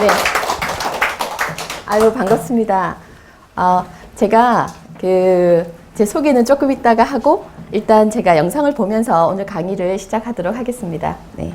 네. 아유, 반갑습니다. 제가 제 소개는 조금 이따가 하고, 일단 제가 영상을 보면서 오늘 강의를 시작하도록 하겠습니다. 네.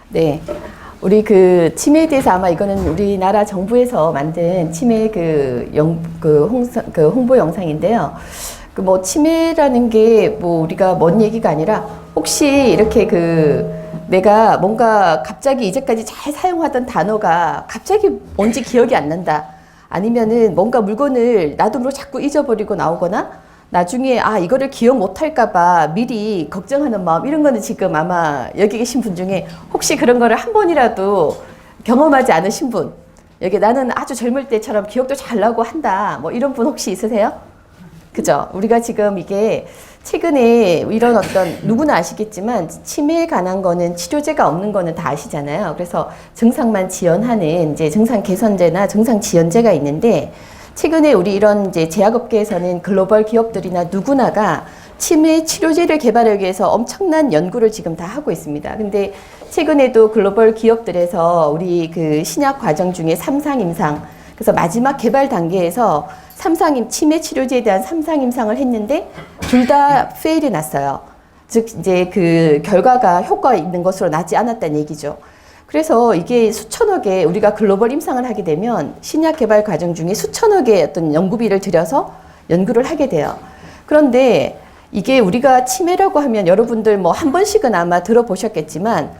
네, 우리 치매에 대해서 아마 이거는 우리나라 정부에서 만든 치매 홍보 영상인데요. 치매라는 게 우리가 먼 얘기가 아니라 혹시 이렇게 내가 뭔가 갑자기 이제까지 잘 사용하던 단어가 갑자기 뭔지 기억이 안 난다. 아니면은 뭔가 물건을 나도 모르게 자꾸 잊어버리고 나오거나 나중에 이거를 기억 못할까봐 미리 걱정하는 마음, 이런 거는 지금 아마 여기 계신 분 중에 혹시 그런 거를 한 번이라도 경험하지 않으신 분, 여기 나는 아주 젊을 때처럼 기억도 잘 나고 한다, 이런 분 혹시 있으세요? 그죠? 우리가 지금 이게 최근에 이런 누구나 아시겠지만 치매에 관한 거는 치료제가 없는 거는 다 아시잖아요. 그래서 증상만 지연하는 증상 개선제나 증상 지연제가 있는데, 최근에 우리 이런 제약업계에서는 글로벌 기업들이나 누구나가 치매 치료제를 개발하기 위해서 엄청난 연구를 지금 다 하고 있습니다. 근데 최근에도 글로벌 기업들에서 우리 신약 과정 중에 3상 임상, 그래서 마지막 개발 단계에서 치매 치료제에 대한 3상 임상을 했는데 둘 다 페일이 났어요. 즉 결과가 효과가 있는 것으로 나지 않았다는 얘기죠. 그래서 이게 수천억의 우리가 글로벌 임상을 하게 되면 신약 개발 과정 중에 수천억의 어떤 연구비를 들여서 연구를 하게 돼요. 그런데 이게 우리가 치매라고 하면 여러분들 한 번씩은 아마 들어보셨겠지만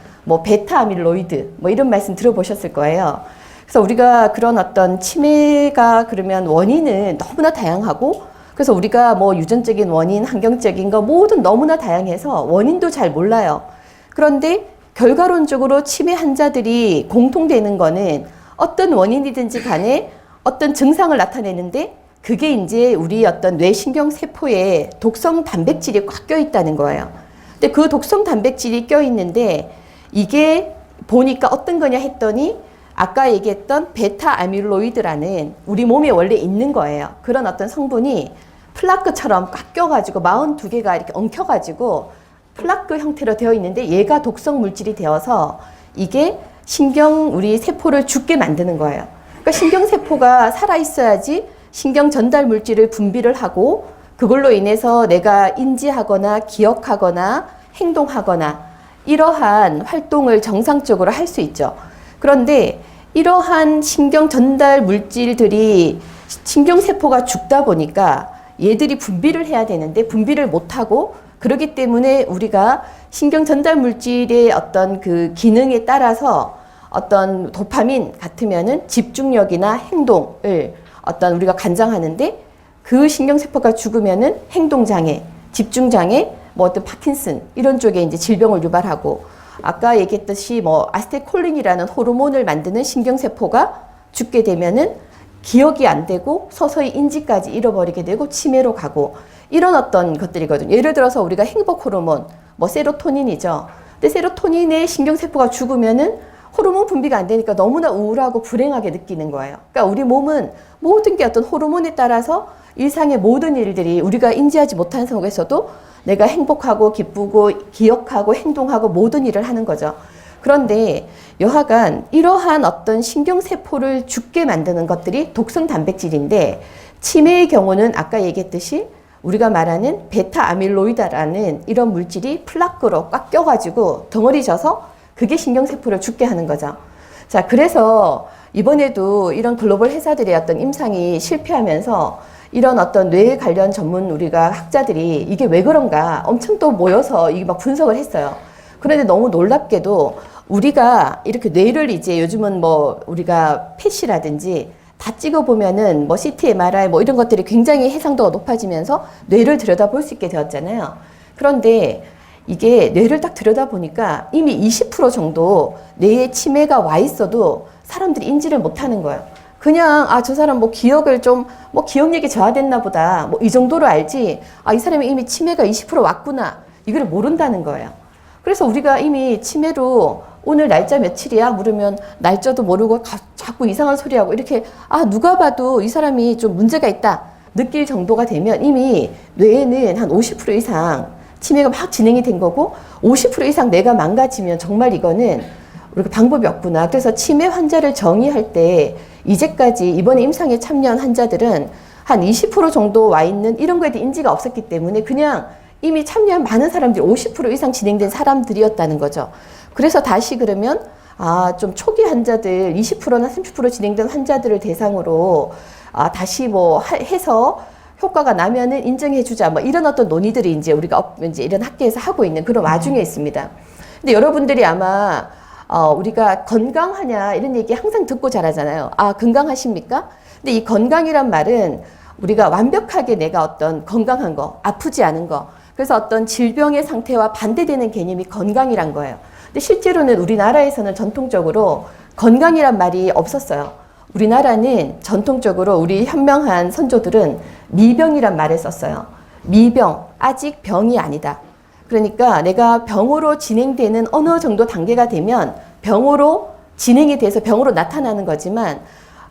베타 아밀로이드 이런 말씀 들어보셨을 거예요. 그래서 우리가 그런 어떤 치매가 그러면 원인은 너무나 다양하고, 그래서 우리가 유전적인 원인, 환경적인 거 모든 너무나 다양해서 원인도 잘 몰라요. 그런데 결과론적으로 치매 환자들이 공통되는 거는 어떤 원인이든지 간에 어떤 증상을 나타내는데 그게 이제 우리 어떤 뇌신경 세포에 독성 단백질이 꽉 껴 있다는 거예요. 근데 그 독성 단백질이 껴 있는데 이게 보니까 어떤 거냐 했더니 아까 얘기했던 베타 아밀로이드라는 우리 몸에 원래 있는 거예요. 그런 어떤 성분이 플라크처럼 꽉 껴가지고 42개가 이렇게 엉켜가지고 플라크 형태로 되어 있는데 얘가 독성 물질이 되어서 이게 우리 세포를 죽게 만드는 거예요. 그러니까 신경세포가 살아있어야지 신경 전달 물질을 분비를 하고 그걸로 인해서 내가 인지하거나 기억하거나 행동하거나 이러한 활동을 정상적으로 할 수 있죠. 그런데 이러한 신경 전달 물질들이 신경세포가 죽다 보니까 얘들이 분비를 해야 되는데 분비를 못하고, 그렇기 때문에 우리가 신경 전달 물질의 어떤 기능에 따라서 어떤 도파민 같으면은 집중력이나 행동을 어떤 우리가 관장하는데 그 신경세포가 죽으면은 행동장애, 집중장애, 뭐 어떤 파킨슨 이런 쪽에 이제 질병을 유발하고 아까 얘기했듯이 뭐 아세틸콜린이라는 호르몬을 만드는 신경세포가 죽게 되면은 기억이 안 되고 서서히 인지까지 잃어버리게 되고 치매로 가고 이런 어떤 것들이거든요. 예를 들어서 우리가 행복 호르몬, 뭐 세로토닌이죠. 근데 세로토닌의 신경세포가 죽으면은 호르몬 분비가 안 되니까 너무나 우울하고 불행하게 느끼는 거예요. 그러니까 우리 몸은 모든 게 어떤 호르몬에 따라서 일상의 모든 일들이 우리가 인지하지 못한 속에서도 내가 행복하고 기쁘고 기억하고 행동하고 모든 일을 하는 거죠. 그런데 여하간 이러한 어떤 신경세포를 죽게 만드는 것들이 독성 단백질인데 치매의 경우는 아까 얘기했듯이 우리가 말하는 베타 아밀로이드라는 이런 물질이 플라크로 꽉 껴가지고 덩어리 져서 그게 신경세포를 죽게 하는 거죠. 자, 그래서 이번에도 이런 글로벌 회사들의 어떤 임상이 실패하면서 이런 어떤 뇌 관련 전문 우리가 학자들이 이게 왜 그런가 엄청 또 모여서 이게 막 분석을 했어요. 그런데 너무 놀랍게도 우리가 이렇게 뇌를 이제 요즘은 뭐 우리가 펫이라든지 다 찍어보면은 뭐 CT, MRI 뭐 이런 것들이 굉장히 해상도가 높아지면서 뇌를 들여다볼 수 있게 되었잖아요. 그런데 이게 뇌를 딱 들여다보니까 이미 20% 정도 뇌에 치매가 와 있어도 사람들이 인지를 못하는 거예요. 그냥 저 사람 뭐 기억을 좀 뭐 기억력이 저하됐나 보다 뭐 이 정도로 알지 이 사람이 이미 치매가 20% 왔구나 이걸 모른다는 거예요. 그래서 우리가 이미 치매로 오늘 날짜 며칠이야 물으면 날짜도 모르고 자꾸 이상한 소리하고 이렇게 누가 봐도 이 사람이 좀 문제가 있다 느낄 정도가 되면 이미 뇌에는 한 50% 이상 치매가 막 진행이 된 거고 50% 이상 뇌가 망가지면 정말 이거는 우리가 방법이 없구나. 그래서 치매 환자를 정의할 때 이제까지 이번에 임상에 참여한 환자들은 한 20% 정도 와 있는 이런 거에 대한 인지가 없었기 때문에 그냥 이미 참여한 많은 사람들이 50% 이상 진행된 사람들이었다는 거죠. 그래서 다시 그러면 좀 초기 환자들 20%나 30% 진행된 환자들을 대상으로 다시 뭐 해서 효과가 나면은 인정해주자 뭐 이런 어떤 논의들이 이제 우리가 이제 이런 학계에서 하고 있는 그런 와중에 있습니다. 근데 여러분들이 아마 우리가 건강하냐 이런 얘기 항상 듣고 자라잖아요. 건강하십니까? 근데 이 건강이란 말은 우리가 완벽하게 내가 어떤 건강한 거, 아프지 않은 거, 그래서 어떤 질병의 상태와 반대되는 개념이 건강이란 거예요. 근데 실제로는 우리나라에서는 전통적으로 건강이란 말이 없었어요. 우리나라는 전통적으로 우리 현명한 선조들은 미병이란 말을 썼어요. 미병, 아직 병이 아니다. 그러니까 내가 병으로 진행되는 어느 정도 단계가 되면 병으로 진행이 돼서 병으로 나타나는 거지만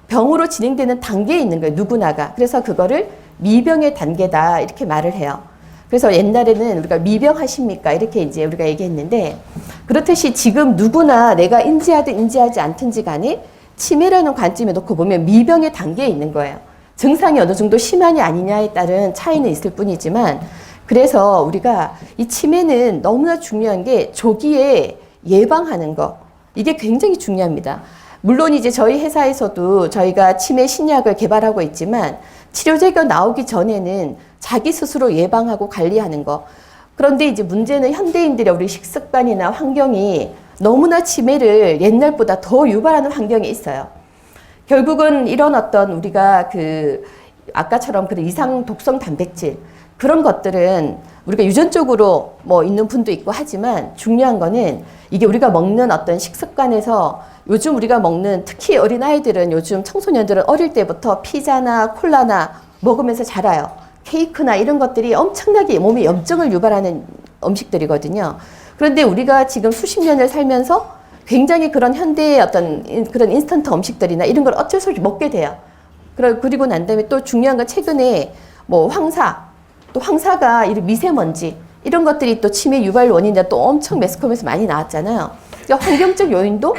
병으로 진행되는 단계에 있는 거예요. 누구나가. 그래서 그거를 미병의 단계다 이렇게 말을 해요. 그래서 옛날에는 우리가 미병하십니까? 이렇게 이제 우리가 얘기했는데 그렇듯이 지금 누구나 내가 인지하든 인지하지 않든지 간에 치매라는 관점에 놓고 보면 미병의 단계에 있는 거예요. 증상이 어느 정도 심하냐 아니냐에 따른 차이는 있을 뿐이지만 그래서 우리가 이 치매는 너무나 중요한 게 조기에 예방하는 거. 이게 굉장히 중요합니다. 물론 이제 저희 회사에서도 저희가 치매 신약을 개발하고 있지만 치료제가 나오기 전에는 자기 스스로 예방하고 관리하는 거. 그런데 이제 문제는 현대인들의 우리 식습관이나 환경이 너무나 치매를 옛날보다 더 유발하는 환경에 있어요. 결국은 이런 어떤 우리가 아까처럼 그런 이상 독성 단백질 그런 것들은 우리가 유전적으로 뭐 있는 분도 있고 하지만 중요한 거는 이게 우리가 먹는 어떤 식습관에서 요즘 우리가 먹는 특히 어린아이들은 요즘 청소년들은 어릴 때부터 피자나 콜라나 먹으면서 자라요. 케이크나 이런 것들이 엄청나게 몸에 염증을 유발하는 음식들이거든요. 그런데 우리가 지금 수십 년을 살면서 굉장히 그런 현대의 어떤 그런 인스턴트 음식들이나 이런 걸 어쩔 수 없이 먹게 돼요. 그리고 난 다음에 또 중요한 건 최근에 뭐 또 황사가 이런 미세먼지 이런 것들이 또 치매 유발 원인이다 또 엄청 매스컴에서 많이 나왔잖아요. 그러니까 환경적 요인도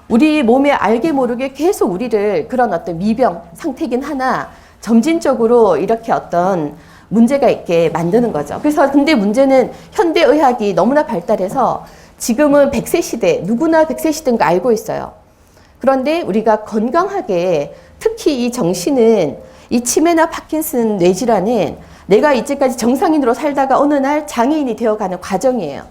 우리 몸에 알게 모르게 계속 우리를 그런 어떤 미병 상태긴 하나 점진적으로 이렇게 어떤 문제가 있게 만드는 거죠. 그래서 근데 문제는 현대의학이 너무나 발달해서 지금은 100세 시대, 누구나 100세 시대인 거 알고 있어요. 그런데 우리가 건강하게 특히 이 정신은 이 치매나 파킨슨 뇌질환은 내가 이제까지 정상인으로 살다가 어느 날 장애인이 되어가는 과정이에요.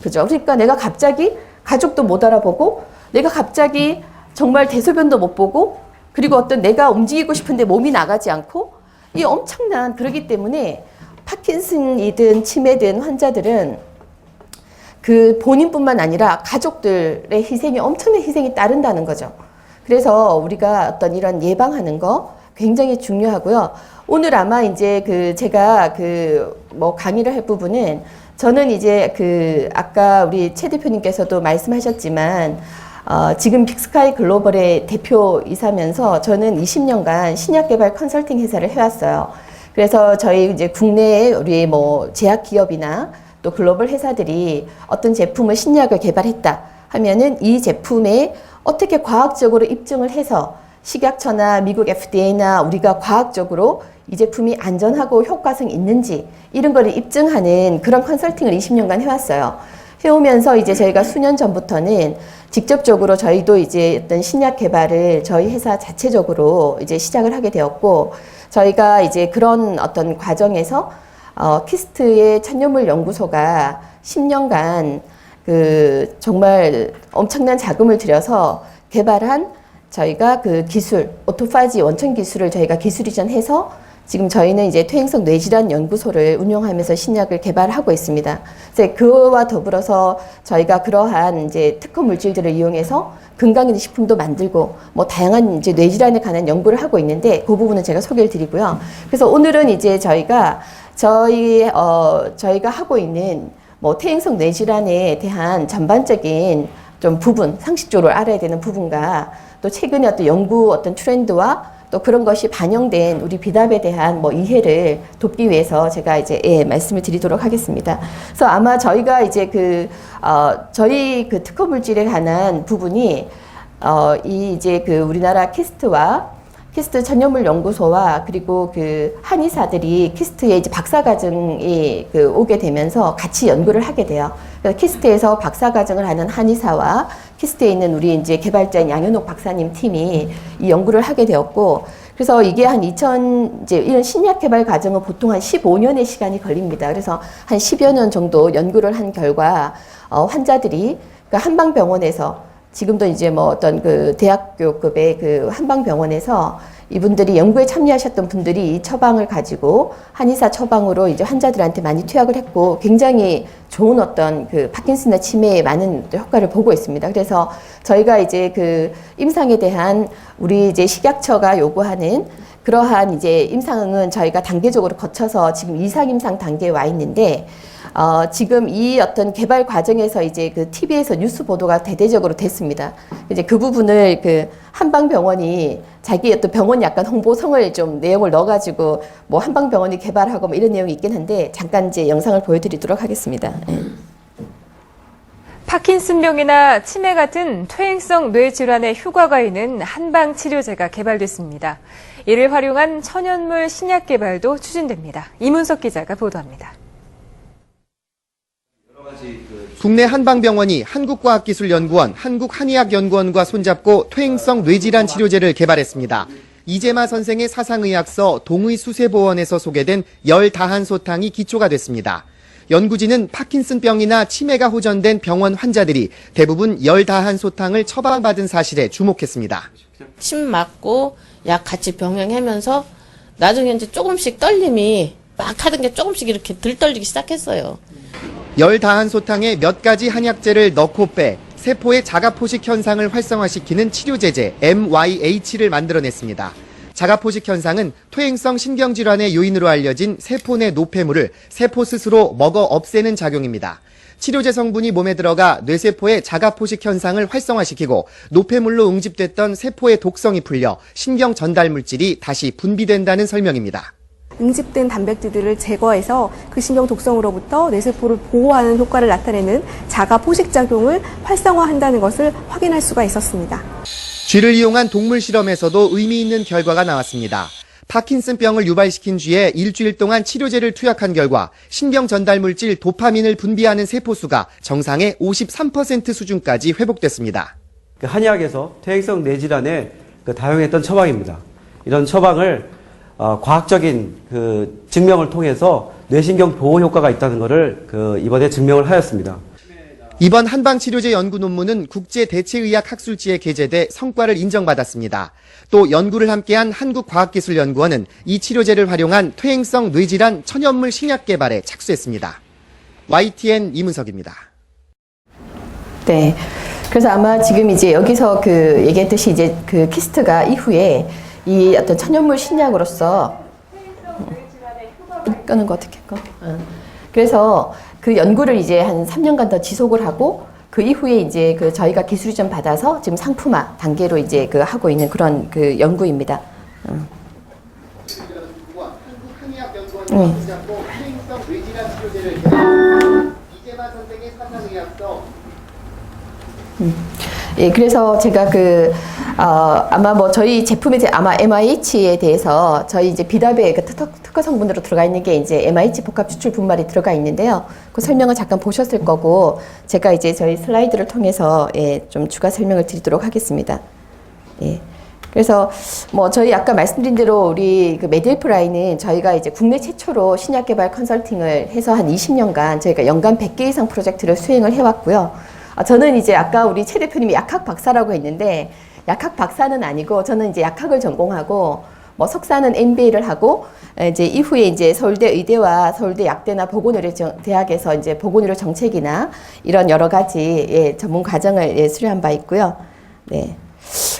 그죠? 그러니까 내가 갑자기 가족도 못 알아보고 내가 갑자기 정말 대소변도 못 보고 그리고 어떤 내가 움직이고 싶은데 몸이 나가지 않고 이 엄청난 그러기 때문에 파킨슨이든 치매든 환자들은 그 본인뿐만 아니라 가족들의 희생이 엄청난 희생이 따른다는 거죠. 그래서 우리가 어떤 이런 예방하는 거 굉장히 중요하고요. 오늘 아마 이제 제가 뭐 강의를 할 부분은 저는 이제 아까 우리 최 대표님께서도 말씀하셨지만 지금 빅스카이 글로벌의 대표이사면서 저는 20년간 신약 개발 컨설팅 회사를 해왔어요. 그래서 저희 이제 국내에 우리 뭐 제약 기업이나 또 글로벌 회사들이 어떤 제품을 신약을 개발했다 하면은 이 제품에 어떻게 과학적으로 입증을 해서 식약처나 미국 FDA나 우리가 과학적으로 이 제품이 안전하고 효과성이 있는지 이런 거를 입증하는 그런 컨설팅을 20년간 해왔어요. 해오면서 이제 저희가 수년 전부터는 직접적으로 저희도 이제 어떤 신약 개발을 저희 회사 자체적으로 이제 시작을 하게 되었고, 저희가 이제 그런 어떤 과정에서 키스트의 천연물 연구소가 10년간 정말 엄청난 자금을 들여서 개발한 저희가 기술, 오토파지 원천 기술을 저희가 기술 이전해서 지금 저희는 이제 퇴행성 뇌질환 연구소를 운영하면서 신약을 개발하고 있습니다. 그래서 그와 더불어서 저희가 그러한 이제 특허 물질들을 이용해서 건강인 식품도 만들고 뭐 다양한 이제 뇌질환에 관한 연구를 하고 있는데 그 부분은 제가 소개를 드리고요. 그래서 오늘은 이제 저희가 하고 있는 뭐 퇴행성 뇌질환에 대한 전반적인 좀 부분, 상식적으로 알아야 되는 부분과 또 최근에 어떤 연구 어떤 트렌드와 또 그런 것이 반영된 우리 비답에 대한 뭐 이해를 돕기 위해서 제가 이제 말씀을 드리도록 하겠습니다. 그래서 아마 저희가 이제 저희 특허 물질에 관한 부분이 이제 우리나라 키스트 천연물 연구소와 그리고 한의사들이 키스트에 이제 박사과정이 오게 되면서 같이 연구를 하게 돼요. 그래서 키스트에서 박사과정을 하는 한의사와 키스트에 있는 우리 이제 개발자인 양현옥 박사님 팀이 이 연구를 하게 되었고, 그래서 이게 이제 이런 신약 개발 과정은 보통 한 15년의 시간이 걸립니다. 그래서 한 10여 년 정도 연구를 한 결과, 환자들이 한방병원에서 지금도 이제 뭐 어떤 대학교급의 한방병원에서 이분들이 연구에 참여하셨던 분들이 이 처방을 가지고 한의사 처방으로 이제 환자들한테 많이 투약을 했고 굉장히 좋은 어떤 파킨슨이나 치매에 많은 효과를 보고 있습니다. 그래서 저희가 이제 임상에 대한 우리 이제 식약처가 요구하는 그러한 이제 임상은 저희가 단계적으로 거쳐서 지금 이상 임상 단계에 와 있는데, 지금 이 어떤 개발 과정에서 이제 TV에서 뉴스 보도가 대대적으로 됐습니다. 이제 그 부분을 한방병원이 자기 어떤 병원 약간 홍보성을 좀 내용을 넣어가지고 뭐 한방병원이 개발하고 뭐 이런 내용이 있긴 한데 잠깐 이제 영상을 보여드리도록 하겠습니다. 파킨슨병이나 치매 같은 퇴행성 뇌질환에 효과가 있는 한방 치료제가 개발됐습니다. 이를 활용한 천연물 신약 개발도 추진됩니다. 이문석 기자가 보도합니다. 국내 한방병원이 한국과학기술연구원, 한국한의학연구원과 손잡고 퇴행성 뇌질환 치료제를 개발했습니다. 이재마 선생의 사상의학서 동의수세보원에서 소개된 열다한소탕이 기초가 됐습니다. 연구진은 파킨슨병이나 치매가 호전된 병원 환자들이 대부분 열다한소탕을 처방받은 사실에 주목했습니다. 침 맞고 약 같이 병행하면서 나중에 이제 조금씩 떨림이 막 하던 게 조금씩 이렇게 덜 떨리기 시작했어요. 열다한소탕에 몇 가지 한약재를 넣고 빼 세포의 자가포식 현상을 활성화시키는 치료제제 MYH를 만들어냈습니다. 자가포식 현상은 퇴행성 신경질환의 요인으로 알려진 세포 내 노폐물을 세포 스스로 먹어 없애는 작용입니다. 치료제 성분이 몸에 들어가 뇌세포의 자가포식 현상을 활성화시키고 노폐물로 응집됐던 세포의 독성이 풀려 신경 전달 물질이 다시 분비된다는 설명입니다. 응집된 단백질들을 제거해서 그 신경 독성으로부터 뇌세포를 보호하는 효과를 나타내는 자가 포식 작용을 활성화한다는 것을 확인할 수가 있었습니다. 쥐를 이용한 동물 실험에서도 의미 있는 결과가 나왔습니다. 파킨슨병을 유발시킨 쥐에 일주일 동안 치료제를 투약한 결과 신경 전달 물질 도파민을 분비하는 세포 수가 정상의 53% 수준까지 회복됐습니다. 한의학에서 퇴행성 뇌질환에 다용했던 처방입니다. 이런 처방을 과학적인 증명을 통해서 뇌신경 보호 효과가 있다는 것을 이번에 증명을 하였습니다. 이번 한방치료제 연구 논문은 국제대체의학학술지에 게재돼 성과를 인정받았습니다. 또 연구를 함께한 한국과학기술연구원은 이 치료제를 활용한 퇴행성 뇌질환 천연물 신약 개발에 착수했습니다. YTN 이문석입니다. 네. 그래서 아마 지금 이제 여기서 그 얘기했듯이 이제 그 키스트가 이후에 이 어떤 천연물 신약으로서 끄는 거 어떻게 꺼? 그래서 그 연구를 이제 한 3년간 더 지속을 하고 그 이후에 이제 그 저희가 기술이 좀 받아서 지금 상품화 단계로 이제 그 하고 있는 그런 그 연구입니다. 한국항의학연구원이 잡고 퇴행성 뇌질환 치료제를 개발. 이재만 선생의 사상의학서. 예, 그래서 제가 아마 뭐 저희 제품에 아마 MIH에 대해서 저희 이제 비답에 그 특허 성분으로 들어가 있는 게 이제 MIH 복합 추출 분말이 들어가 있는데요. 그 설명을 잠깐 보셨을 거고 제가 이제 저희 슬라이드를 통해서 예, 좀 추가 설명을 드리도록 하겠습니다. 예. 그래서 뭐 저희 아까 말씀드린 대로 우리 그 메디헬프라인은 저희가 이제 국내 최초로 신약 개발 컨설팅을 해서 한 20년간 저희가 연간 100개 이상 프로젝트를 수행을 해왔고요. 저는 이제 아까 우리 최 대표님이 약학 박사라고 했는데 약학 박사는 아니고 저는 이제 약학을 전공하고 뭐 석사는 MBA를 하고 이제 이후에 이제 서울대 의대와 서울대 약대나 보건의료대학에서 이제 보건의료 정책이나 이런 여러 가지 예, 전문 과정을 예, 수료한 바 있고요. 네.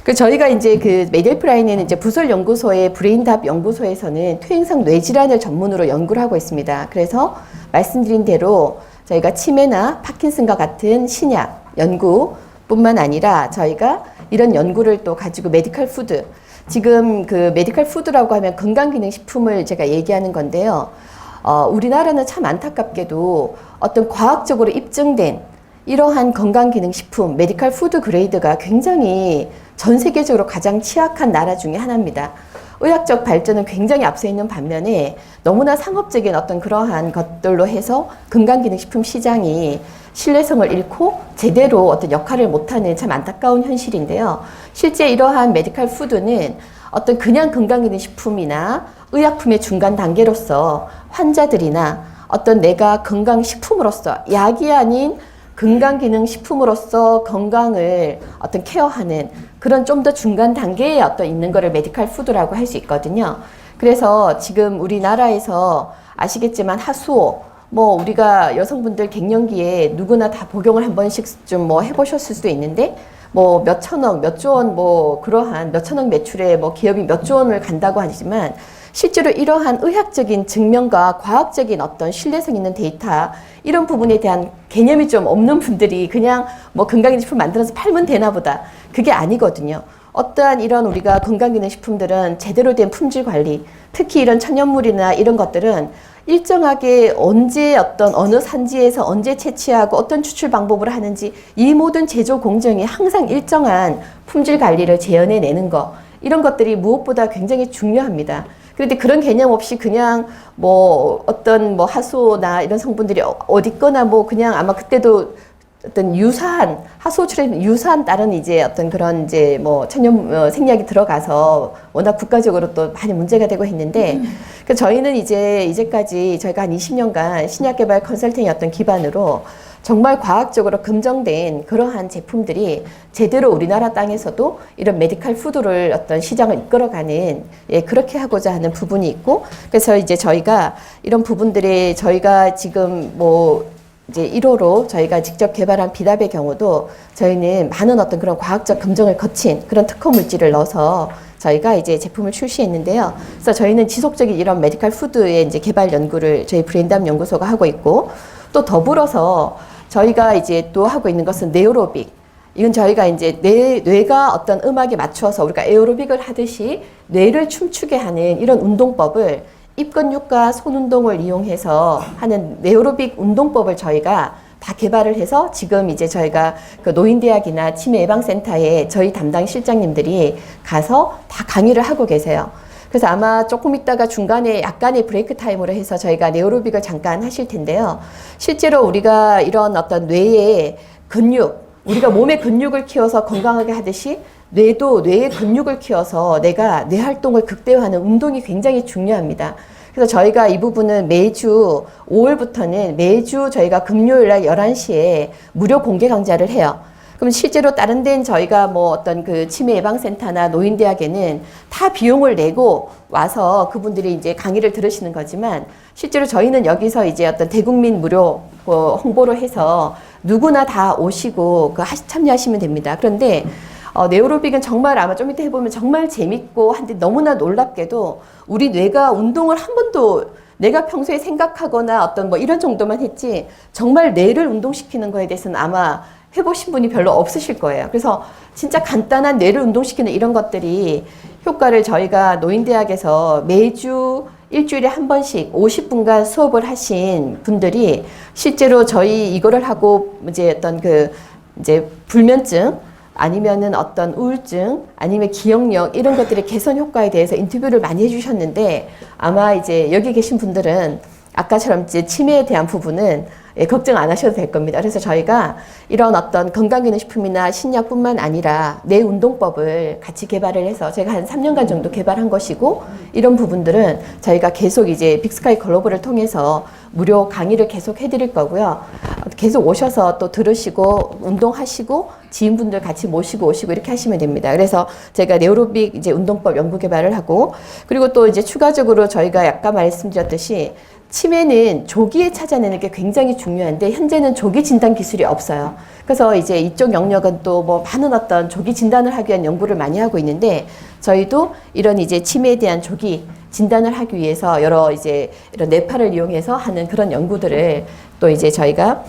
그 저희가 이제 그 메디헬프라인에는 이제 부설연구소의 브레인답 연구소에서는 퇴행성 뇌질환을 전문으로 연구를 하고 있습니다. 그래서 말씀드린 대로 저희가 치매나 파킨슨과 같은 신약 연구뿐만 아니라 저희가 이런 연구를 또 가지고 메디컬 푸드, 지금 그 메디컬 푸드라고 하면 건강기능식품을 제가 얘기하는 건데요. 우리나라는 참 안타깝게도 어떤 과학적으로 입증된 이러한 건강기능식품, 메디컬 푸드 그레이드가 굉장히 전 세계적으로 가장 취약한 나라 중에 하나입니다. 의학적 발전은 굉장히 앞서 있는 반면에 너무나 상업적인 어떤 그러한 것들로 해서 건강기능식품 시장이 신뢰성을 잃고 제대로 어떤 역할을 못하는 참 안타까운 현실인데요. 실제 이러한 메디컬 푸드는 어떤 그냥 건강기능식품이나 의약품의 중간 단계로서 환자들이나 어떤 내가 건강식품으로서 약이 아닌 건강기능식품으로서 건강을 어떤 케어하는 그런 좀 더 중간 단계에 어떤 있는 거를 메디컬 푸드라고 할 수 있거든요. 그래서 지금 우리나라에서 아시겠지만 하수오, 뭐 우리가 여성분들 갱년기에 누구나 다 복용을 한 번씩 좀 뭐 해보셨을 수도 있는데 뭐 몇 천억, 몇 조 원 뭐 그러한 몇 천억 매출에 뭐 기업이 몇 조 원을 간다고 하지만 실제로 이러한 의학적인 증명과 과학적인 어떤 신뢰성 있는 데이터 이런 부분에 대한 개념이 좀 없는 분들이 그냥 뭐 건강기능식품 만들어서 팔면 되나 보다. 그게 아니거든요. 어떠한 이런 우리가 건강기능식품들은 제대로 된 품질 관리, 특히 이런 천연물이나 이런 것들은 일정하게 언제 어느 산지에서 언제 채취하고 어떤 추출 방법으로 하는지 이 모든 제조 공정이 항상 일정한 품질 관리를 재현해내는 거 이런 것들이 무엇보다 굉장히 중요합니다. 그런데 그런 개념 없이 그냥 뭐 어떤 뭐 하수나 이런 성분들이 어디 거나 뭐 그냥 아마 그때도 어떤 유사한 하수처럼 유사한 다른 이제 어떤 그런 이제 뭐 천연 생약이 들어가서 워낙 국가적으로 또 많이 문제가 되고 했는데 그 저희는 이제까지 저희가 한 20년간 신약 개발 컨설팅의 어떤 기반으로 정말 과학적으로 검증된 그러한 제품들이 제대로 우리나라 땅에서도 이런 메디컬 푸드를 어떤 시장을 이끌어가는 예, 그렇게 하고자 하는 부분이 있고 그래서 이제 저희가 이런 부분들에 저희가 지금 뭐 이제 1호로 저희가 직접 개발한 비답의 경우도 저희는 많은 어떤 그런 과학적 검증을 거친 그런 특허 물질을 넣어서 저희가 이제 제품을 출시했는데요. 그래서 저희는 지속적인 이런 메디컬 푸드의 이제 개발 연구를 저희 브레인담 연구소가 하고 있고 또 더불어서 저희가 이제 또 하고 있는 것은 네오로빅. 이건 저희가 이제 뇌가 어떤 음악에 맞추어서 우리가 에어로빅을 하듯이 뇌를 춤추게 하는 이런 운동법을 입근육과 손운동을 이용해서 하는 네오로빅 운동법을 저희가 다 개발을 해서 지금 이제 저희가 그 노인대학이나 치매예방센터에 저희 담당 실장님들이 가서 다 강의를 하고 계세요. 그래서 아마 조금 있다가 중간에 약간의 브레이크 타임으로 해서 저희가 네오로빅을 잠깐 하실 텐데요. 실제로 우리가 이런 어떤 뇌의 근육, 우리가 몸의 근육을 키워서 건강하게 하듯이 뇌도 뇌의 근육을 키워서 내가 뇌 활동을 극대화하는 운동이 굉장히 중요합니다. 그래서 저희가 이 부분은 매주 5월부터는 매주 저희가 금요일 날 11시에 무료 공개 강좌를 해요. 그럼 실제로 다른 데는 저희가 뭐 어떤 그 치매 예방센터나 노인대학에는 다 비용을 내고 와서 그분들이 이제 강의를 들으시는 거지만 실제로 저희는 여기서 이제 어떤 대국민 무료 홍보로 해서 누구나 다 오시고 참여하시면 됩니다. 그런데 네오로빅은 정말 아마 좀 이따 해보면 정말 재밌고 한데 너무나 놀랍게도 우리 뇌가 운동을 한 번도 내가 평소에 생각하거나 어떤 뭐 이런 정도만 했지 정말 뇌를 운동시키는 거에 대해서는 아마 해보신 분이 별로 없으실 거예요. 그래서 진짜 간단한 뇌를 운동시키는 이런 것들이 효과를 저희가 노인대학에서 매주 일주일에 한 번씩 50분간 수업을 하신 분들이 실제로 저희 이거를 하고 이제 어떤 이제 불면증 아니면은 어떤 우울증 아니면 기억력 이런 것들의 개선 효과에 대해서 인터뷰를 많이 해주셨는데 아마 이제 여기 계신 분들은 아까처럼 이제 치매에 대한 부분은 걱정 안 하셔도 될 겁니다. 그래서 저희가 이런 어떤 건강기능식품이나 신약뿐만 아니라 뇌 운동법을 같이 개발을 해서 제가 한 3년간 정도 개발한 것이고 이런 부분들은 저희가 계속 이제 빅스카이 글로벌을 통해서 무료 강의를 계속 해드릴 거고요. 계속 오셔서 또 들으시고 운동하시고 지인분들 같이 모시고 오시고 이렇게 하시면 됩니다. 그래서 제가 네오로빅 이제 운동법 연구 개발을 하고 그리고 또 이제 추가적으로 저희가 약간 말씀드렸듯이 치매는 조기에 찾아내는 게 굉장히 중요한데 현재는 조기 진단 기술이 없어요. 그래서 이제 이쪽 영역은 또 뭐 많은 어떤 조기 진단을 하기 위한 연구를 많이 하고 있는데 저희도 이런 이제 치매에 대한 조기 진단을 하기 위해서 여러 이제 이런 뇌파를 이용해서 하는 그런 연구들을 또 이제 저희가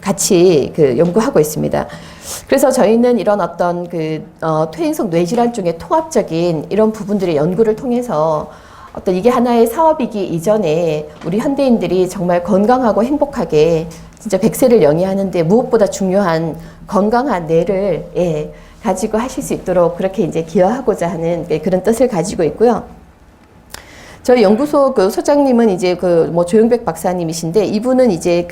같이 연구하고 있습니다. 그래서 저희는 이런 어떤 퇴행성 뇌질환 중에 통합적인 이런 부분들의 연구를 통해서 어떤 이게 하나의 사업이기 이전에 우리 현대인들이 정말 건강하고 행복하게 진짜 100세를 영위하는데 무엇보다 중요한 건강한 뇌를 가지고 하실 수 있도록 그렇게 이제 기여하고자 하는 그런 뜻을 가지고 있고요. 저희 연구소 소장님은 이제 뭐 조영백 박사님이신데 이분은 이제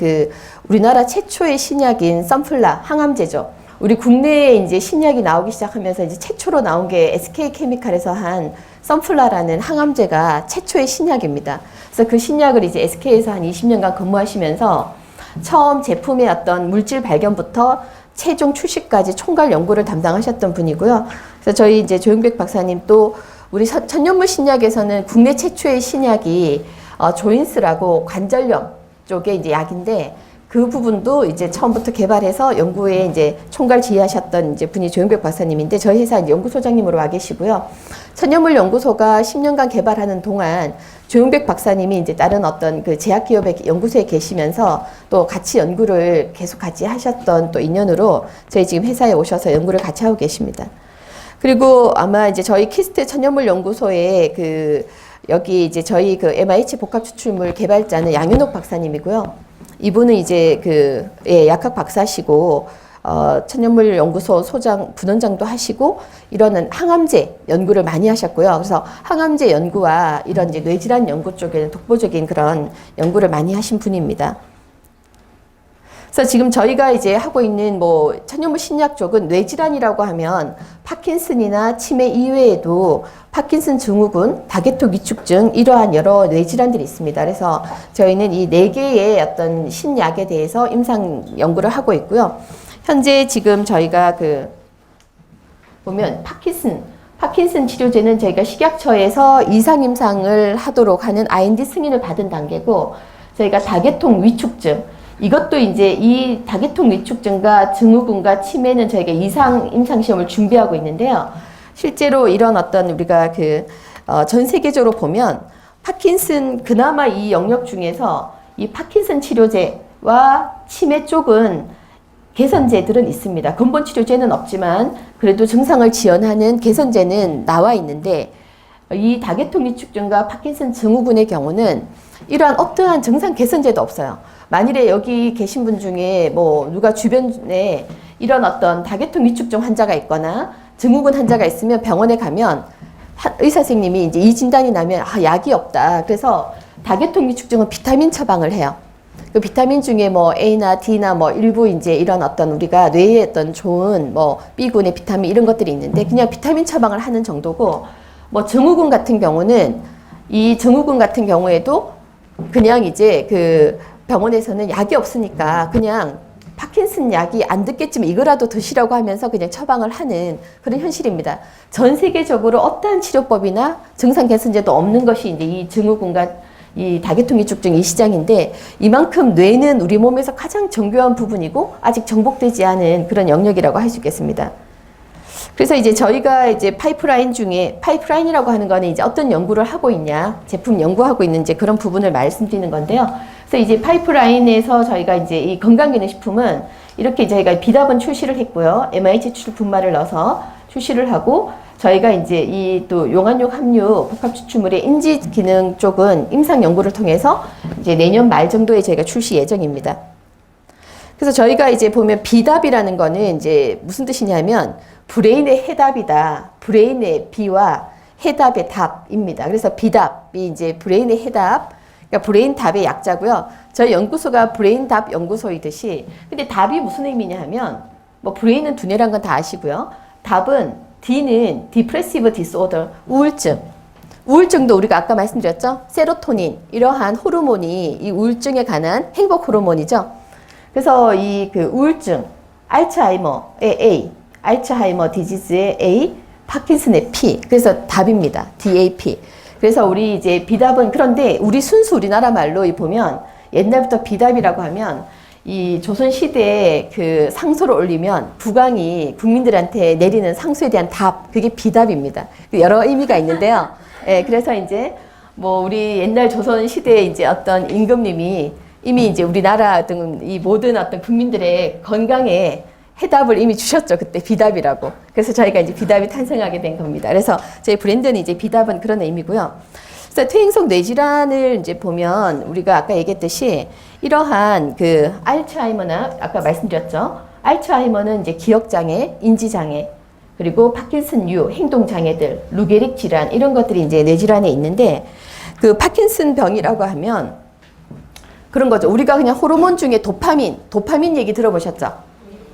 우리나라 최초의 신약인 썬플라 항암제죠. 우리 국내에 이제 신약이 나오기 시작하면서 이제 최초로 나온 게 SK케미칼에서 한 썬플라라는 항암제가 최초의 신약입니다. 그래서 그 신약을 이제 SK에서 한 20년간 근무하시면서 처음 제품의 어떤 물질 발견부터 최종 출시까지 총괄 연구를 담당하셨던 분이고요. 그래서 저희 이제 조영백 박사님 또 우리 천연물 신약에서는 국내 최초의 신약이 조인스라고 관절염 쪽의 이제 약인데 그 부분도 이제 처음부터 개발해서 연구에 이제 총괄 지휘하셨던 이제 분이 조영백 박사님인데 저희 회사 연구소장님으로 와 계시고요. 천연물 연구소가 10년간 개발하는 동안 조영백 박사님이 이제 다른 어떤 제약기업의 연구소에 계시면서 또 같이 연구를 계속 같이 하셨던 또 인연으로 저희 지금 회사에 오셔서 연구를 같이 하고 계십니다. 그리고 아마 이제 저희 키스트 천연물 연구소에 여기 이제 저희 MIH 복합 추출물 개발자는 양윤옥 박사님이고요. 이분은 이제 약학 박사시고 천연물 연구소 소장 부원장도 하시고 이런 항암제 연구를 많이 하셨고요. 그래서 항암제 연구와 이런 이제 뇌질환 연구 쪽에는 독보적인 그런 연구를 많이 하신 분입니다. 그래서 지금 저희가 이제 하고 있는 뭐 천연물 신약 쪽은 뇌질환이라고 하면 파킨슨이나 치매 이외에도 파킨슨 증후군, 다게토 위축증 이러한 여러 뇌질환들이 있습니다. 그래서 저희는 이 4개의 어떤 신약에 대해서 임상 연구를 하고 있고요. 현재 지금 저희가 보면 파킨슨 치료제는 저희가 식약처에서 이상 임상을 하도록 하는 IND 승인을 받은 단계고 저희가 다계통 위축증 이것도 이제 이 다계통 위축증과 증후군과 치매는 저희가 이상 임상 시험을 준비하고 있는데요. 실제로 이런 어떤 우리가 전 세계적으로 보면 파킨슨 그나마 이 영역 중에서 이 파킨슨 치료제와 치매 쪽은 개선제들은 있습니다. 근본 치료제는 없지만 그래도 증상을 지연하는 개선제는 나와 있는데 이 다계통 위축증과 파킨슨 증후군의 경우는 이러한 어떠한 증상 개선제도 없어요. 만일에 여기 계신 분 중에 뭐 누가 주변에 이런 어떤 다계통 위축증 환자가 있거나 증후군 환자가 있으면 병원에 가면 의사 선생님이 이제 이 진단이 나면 약이 없다. 그래서 다계통 위축증은 비타민 처방을 해요. 그 비타민 중에 뭐 A나 D나 뭐 일부 이제 이런 어떤 우리가 뇌에 어떤 좋은 뭐 B군의 비타민 이런 것들이 있는데 그냥 비타민 처방을 하는 정도고 뭐 증후군 같은 경우는 이 증후군 같은 경우에도 그냥 이제 그 병원에서는 약이 없으니까 그냥 파킨슨 약이 안 듣겠지만 이거라도 드시라고 하면서 그냥 처방을 하는 그런 현실입니다. 전 세계적으로 어떠한 치료법이나 증상 개선제도 없는 것이 이제 이 증후군과 이 다계통이축증 이 시장인데, 이만큼 뇌는 우리 몸에서 가장 정교한 부분이고 아직 정복되지 않은 그런 영역이라고 할 수 있겠습니다. 그래서 이제 저희가 이제 파이프라인 중에, 파이프라인이라고 하는 거는 이제 어떤 연구를 하고 있냐, 제품 연구하고 있는지 그런 부분을 말씀드리는 건데요. 그래서 이제 파이프라인에서 저희가 이제 이 건강기능식품은 이렇게 저희가 비답은 출시를 했고요. MIH 추출 분말을 넣어서 출시를 하고, 저희가 이제 이 또 용안육 함유 복합 추출물의 인지 기능 쪽은 임상 연구를 통해서 이제 내년 말 정도에 저희가 출시 예정입니다. 그래서 저희가 이제 보면 비답이라는 거는 이제 무슨 뜻이냐면 브레인의 해답이다. 브레인의 비와 해답의 답입니다. 그래서 비답이 이제 브레인의 해답, 그러니까 브레인 답의 약자고요. 저희 연구소가 브레인 답 연구소이듯이, 근데 답이 무슨 의미냐 하면 뭐 브레인은 두뇌란 건 다 아시고요. 답은 D는 Depressive Disorder, 우울증. 우울증도 우리가 아까 말씀드렸죠? 세로토닌, 이러한 호르몬이 이 우울증에 관한 행복 호르몬이죠. 그래서 이 그 우울증, 알츠하이머의 A, 알츠하이머 디지즈의 A, 파킨슨의 P. 그래서 답입니다. DAP. 그래서 우리 이제 비답은, 그런데 우리 순수 우리나라 말로 보면 옛날부터 비답이라고 하면 이 조선시대에 그 상소를 올리면 국왕이 국민들한테 내리는 상소에 대한 답, 그게 비답입니다. 여러 의미가 있는데요. 예, 그래서 이제 뭐 우리 옛날 조선시대에 이제 어떤 임금님이 이미 이제 우리나라 등 이 모든 어떤 국민들의 건강에 해답을 이미 주셨죠. 그때 비답이라고. 그래서 저희가 이제 비답이 탄생하게 된 겁니다. 그래서 저희 브랜드는 이제 비답은 그런 의미고요. 그래서 퇴행성 뇌질환을 이제 보면 우리가 아까 얘기했듯이 이러한 그 알츠하이머나 아까 말씀드렸죠. 알츠하이머는 이제 기억장애, 인지장애, 그리고 파킨슨유, 행동장애들, 루게릭 질환 이런 것들이 이제 뇌질환에 있는데, 그 파킨슨 병이라고 하면 그런 거죠. 우리가 그냥 호르몬 중에 도파민 얘기 들어보셨죠?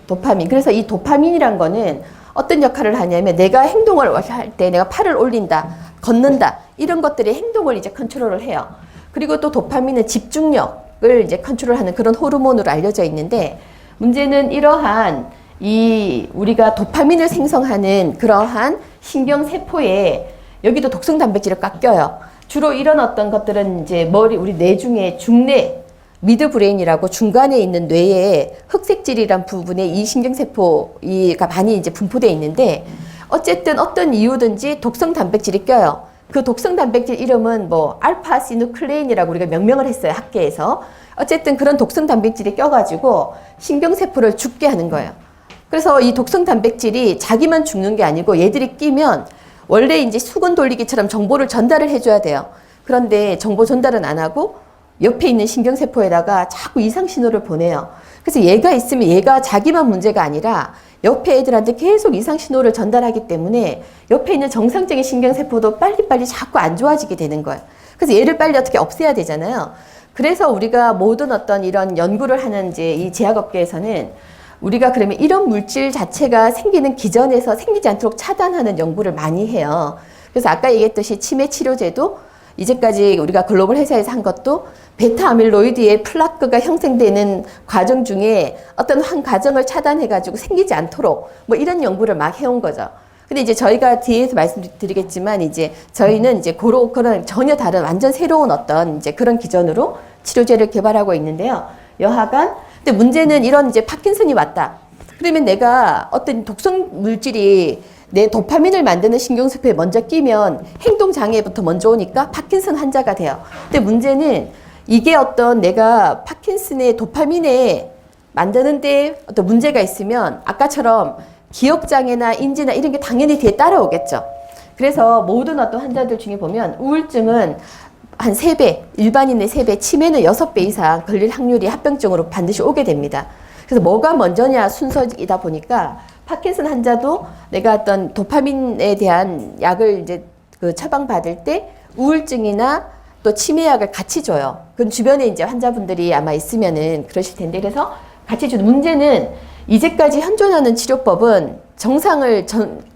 도파민. 그래서 이 도파민이란 거는 어떤 역할을 하냐면 내가 행동을 할 때 내가 팔을 올린다, 걷는다 이런 것들의 행동을 이제 컨트롤을 해요. 그리고 또 도파민은 집중력을 이제 컨트롤하는 그런 호르몬으로 알려져 있는데, 문제는 이러한 이 우리가 도파민을 생성하는 그러한 신경세포에 여기도 독성 단백질을 깎여요. 주로 이런 어떤 것들은 이제 우리 뇌 중에 중뇌, 미드브레인이라고 중간에 있는 뇌에 흑색질이란 부분에 이 신경세포가 많이 이제 분포되어 있는데, 어쨌든 어떤 이유든지 독성 단백질이 껴요. 그 독성 단백질 이름은 뭐 알파시누클레인이라고 우리가 명명을 했어요, 학계에서. 어쨌든 그런 독성 단백질이 껴가지고 신경세포를 죽게 하는 거예요. 그래서 이 독성 단백질이 자기만 죽는 게 아니고 얘들이 끼면 원래 이제 수건 돌리기처럼 정보를 전달을 해줘야 돼요. 그런데 정보 전달은 안 하고 옆에 있는 신경세포에다가 자꾸 이상 신호를 보내요. 그래서 얘가 있으면 얘가 자기만 문제가 아니라 옆에 애들한테 계속 이상 신호를 전달하기 때문에 옆에 있는 정상적인 신경세포도 빨리빨리 자꾸 안 좋아지게 되는 거예요. 그래서 얘를 빨리 어떻게 없애야 되잖아요. 그래서 우리가 모든 어떤 이런 연구를 하는 이제 이 제약업계에서는 우리가 그러면 이런 물질 자체가 생기는 기전에서 생기지 않도록 차단하는 연구를 많이 해요. 그래서 아까 얘기했듯이 치매 치료제도 이제까지 우리가 글로벌 회사에서 한 것도 베타 아밀로이드의 플라크가 형성되는 과정 중에 어떤 한 과정을 차단해가지고 생기지 않도록 뭐 이런 연구를 막 해온 거죠. 근데 이제 저희가 뒤에서 말씀드리겠지만 이제 저희는 이제 그런 전혀 다른 완전 새로운 어떤 이제 그런 기전으로 치료제를 개발하고 있는데요. 여하간 근데 문제는 이런 이제 파킨슨이 왔다. 그러면 내가 어떤 독성 물질이 내 도파민을 만드는 신경세포에 먼저 끼면 행동장애부터 먼저 오니까 파킨슨 환자가 돼요. 근데 문제는 이게 어떤 내가 파킨슨의 도파민에 만드는데 어떤 문제가 있으면 아까처럼 기억장애나 인지나 이런 게 당연히 뒤에 따라오겠죠. 그래서 모든 어떤 환자들 중에 보면 우울증은 한 3배, 일반인의 3배, 치매는 6배 이상 걸릴 확률이 합병증으로 반드시 오게 됩니다. 그래서 뭐가 먼저냐 순서이다 보니까 파킨슨 환자도 내가 어떤 도파민에 대한 약을 이제 그 처방받을 때 우울증이나 또 치매약을 같이 줘요. 그건 주변에 이제 환자분들이 아마 있으면은 그러실 텐데, 그래서 같이 주는 문제는 이제까지 현존하는 치료법은 정상을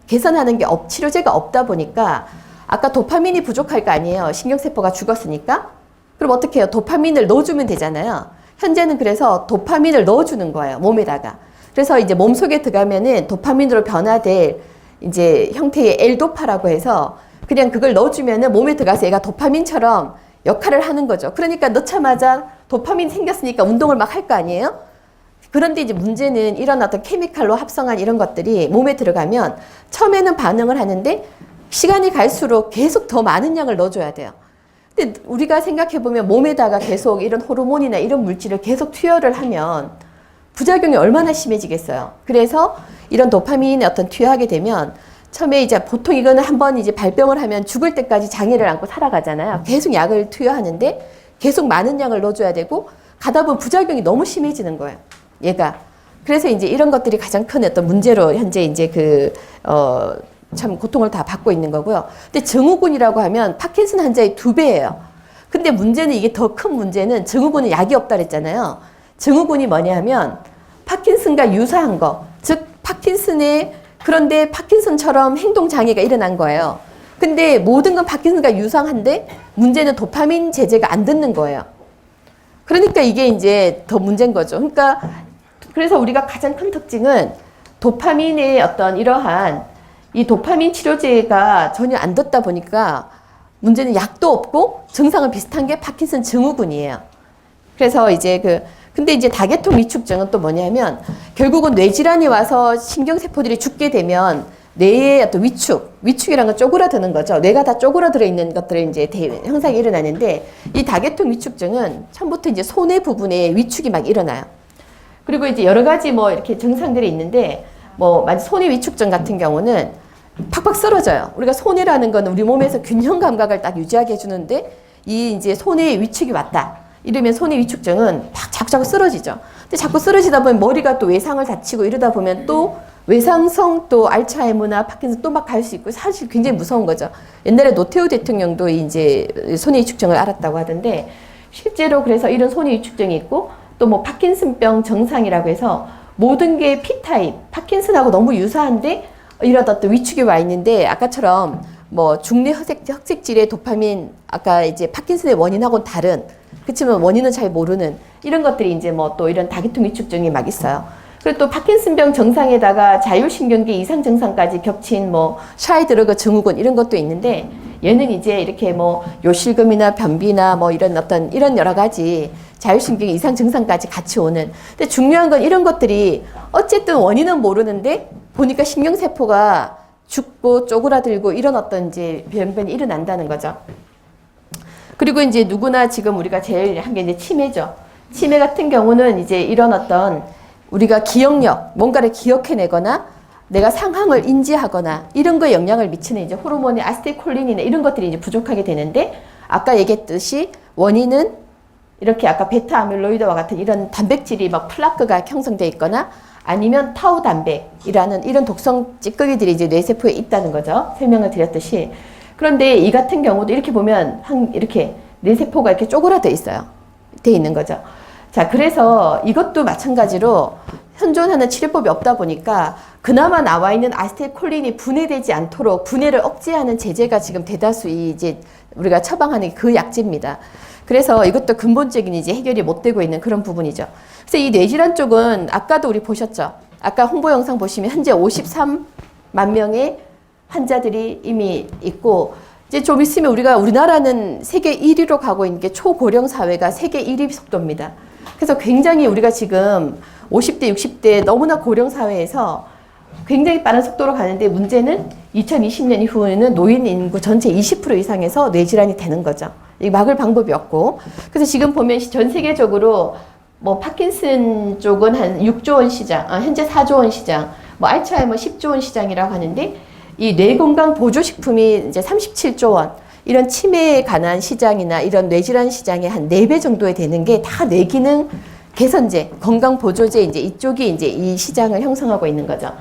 개선하는 게 치료제가 없다 보니까 아까 도파민이 부족할 거 아니에요. 신경세포가 죽었으니까. 그럼 어떻게 해요? 도파민을 넣어주면 되잖아요. 현재는 그래서 도파민을 넣어주는 거예요. 몸에다가. 그래서 이제 몸속에 들어가면은 도파민으로 변화될 이제 형태의 L도파라고 해서 그냥 그걸 넣어주면은 몸에 들어가서 얘가 도파민처럼 역할을 하는 거죠. 그러니까 넣자마자 도파민 생겼으니까 운동을 막 할 거 아니에요? 그런데 이제 문제는 이런 어떤 케미칼로 합성한 이런 것들이 몸에 들어가면 처음에는 반응을 하는데 시간이 갈수록 계속 더 많은 양을 넣어줘야 돼요. 근데 우리가 생각해보면 몸에다가 계속 이런 호르몬이나 이런 물질을 계속 투여를 하면 부작용이 얼마나 심해지겠어요. 그래서 이런 도파민에 어떤 투여하게 되면 처음에 이제 보통 이거는 한번 이제 발병을 하면 죽을 때까지 장애를 안고 살아가잖아요. 계속 약을 투여하는데 계속 많은 양을 넣어줘야 되고 가다 보면 부작용이 너무 심해지는 거예요. 얘가. 그래서 이제 이런 것들이 가장 큰 어떤 문제로 현재 이제 참 고통을 다 받고 있는 거고요. 근데 증후군이라고 하면 파킨슨 환자의 2배예요. 근데 문제는 이게 더 큰 문제는 증후군은 약이 없다 그랬잖아요. 증후군이 뭐냐 하면 파킨슨과 유사한 거. 즉 그런데 파킨슨처럼 행동장애가 일어난 거예요. 근데 모든 건 파킨슨과 유사한데 문제는 도파민 제제가 안 듣는 거예요. 그러니까 이게 이제 더 문제인 거죠. 그러니까 그래서 우리가 가장 큰 특징은 도파민의 어떤 이러한 이 도파민 치료제가 전혀 안 듣다 보니까 문제는 약도 없고 증상은 비슷한 게 파킨슨 증후군이에요. 그래서 이제 근데 이제 다계통 위축증은 또 뭐냐면 결국은 뇌질환이 와서 신경세포들이 죽게 되면 뇌의 어떤 위축이라는 건 쪼그라드는 거죠. 뇌가 다 쪼그라들어 있는 것들을 이제 현상이 일어나는데 이 다계통 위축증은 처음부터 이제 손의 부분에 위축이 막 일어나요. 그리고 이제 여러 가지 뭐 이렇게 증상들이 있는데 만약 손의 위축증 같은 경우는 팍팍 쓰러져요. 우리가 손해라는 건 우리 몸에서 균형 감각을 딱 유지하게 해주는데 이 이제 손의 위축이 왔다. 이러면 손의 위축증은 막 자꾸 쓰러지죠. 근데 자꾸 쓰러지다 보면 머리가 또 외상을 다치고 이러다 보면 또 외상성 또 알츠하이머나 파킨슨 또 막 갈 수 있고 사실 굉장히 무서운 거죠. 옛날에 노태우 대통령도 이제 손의 위축증을 앓았다고 하던데 실제로 그래서 이런 손의 위축증이 있고 또 뭐 파킨슨병 정상이라고 해서 모든 게 P타입, 파킨슨하고 너무 유사한데 이런 어떤 위축이 와 있는데 아까처럼 뭐 중뇌 흑색질의 도파민 아까 이제 파킨슨의 원인하고는 다른 그렇지만 원인은 잘 모르는 이런 것들이 이제 뭐 또 이런 다계통 위축증이 막 있어요. 그리고 또 파킨슨병 정상에다가 자율신경계 이상 증상까지 겹친 뭐 샤이드러그 증후군 이런 것도 있는데 얘는 이제 이렇게 뭐 요실금이나 변비나 뭐 이런 여러 가지 자율신경 이상 증상까지 같이 오는. 근데 중요한 건 이런 것들이 어쨌든 원인은 모르는데 보니까 신경세포가 죽고 쪼그라들고 이런 어떤 이제 병변이 일어난다는 거죠. 그리고 이제 누구나 지금 우리가 제일 한 게 이제 치매죠. 치매 같은 경우는 이제 이런 어떤 우리가 기억력, 뭔가를 기억해내거나 내가 상황을 인지하거나 이런 거에 영향을 미치는 이제 호르몬의 아세틸콜린이나 이런 것들이 이제 부족하게 되는데 아까 얘기했듯이 원인은 이렇게 아까 베타 아밀로이드와 같은 이런 단백질이 막 플라크가 형성되어 있거나 아니면 타우 단백이라는 이런 독성 찌꺼기들이 이제 뇌세포에 있다는 거죠. 설명을 드렸듯이. 그런데 이 같은 경우도 이렇게 보면 이렇게 뇌세포가 이렇게 쪼그라져 있어요. 돼 있는 거죠. 자, 그래서 이것도 마찬가지로 현존하는 치료법이 없다 보니까 그나마 나와 있는 아세틸콜린이 분해되지 않도록 분해를 억제하는 제제가 지금 대다수 이제 우리가 처방하는 그 약제입니다. 그래서 이것도 근본적인 이제 해결이 못 되고 있는 그런 부분이죠. 그래서 이 뇌질환 쪽은 아까도 우리 보셨죠? 아까 홍보 영상 보시면 현재 53만 명의 환자들이 이미 있고 이제 좀 있으면 우리나라는 세계 1위로 가고 있는 게 초고령 사회가 세계 1위 속도입니다. 그래서 굉장히 우리가 지금 50대, 60대 너무나 고령 사회에서 굉장히 빠른 속도로 가는데 문제는 2020년 이후에는 노인 인구 전체 20% 이상에서 뇌질환이 되는 거죠. 이 막을 방법이 없고. 그래서 지금 보면 전 세계적으로 뭐 파킨슨 쪽은 한 6조 원 시장, 현재 4조 원 시장, 뭐 알츠하이머 10조 원 시장이라고 하는데 이 뇌건강 보조식품이 이제 37조 원, 이런 치매에 관한 시장이나 이런 뇌질환 시장의 한 4배 정도에 되는 게 다 뇌기능 개선제, 건강보조제 이제 이쪽이 이제 이 시장을 형성하고 있는 거죠.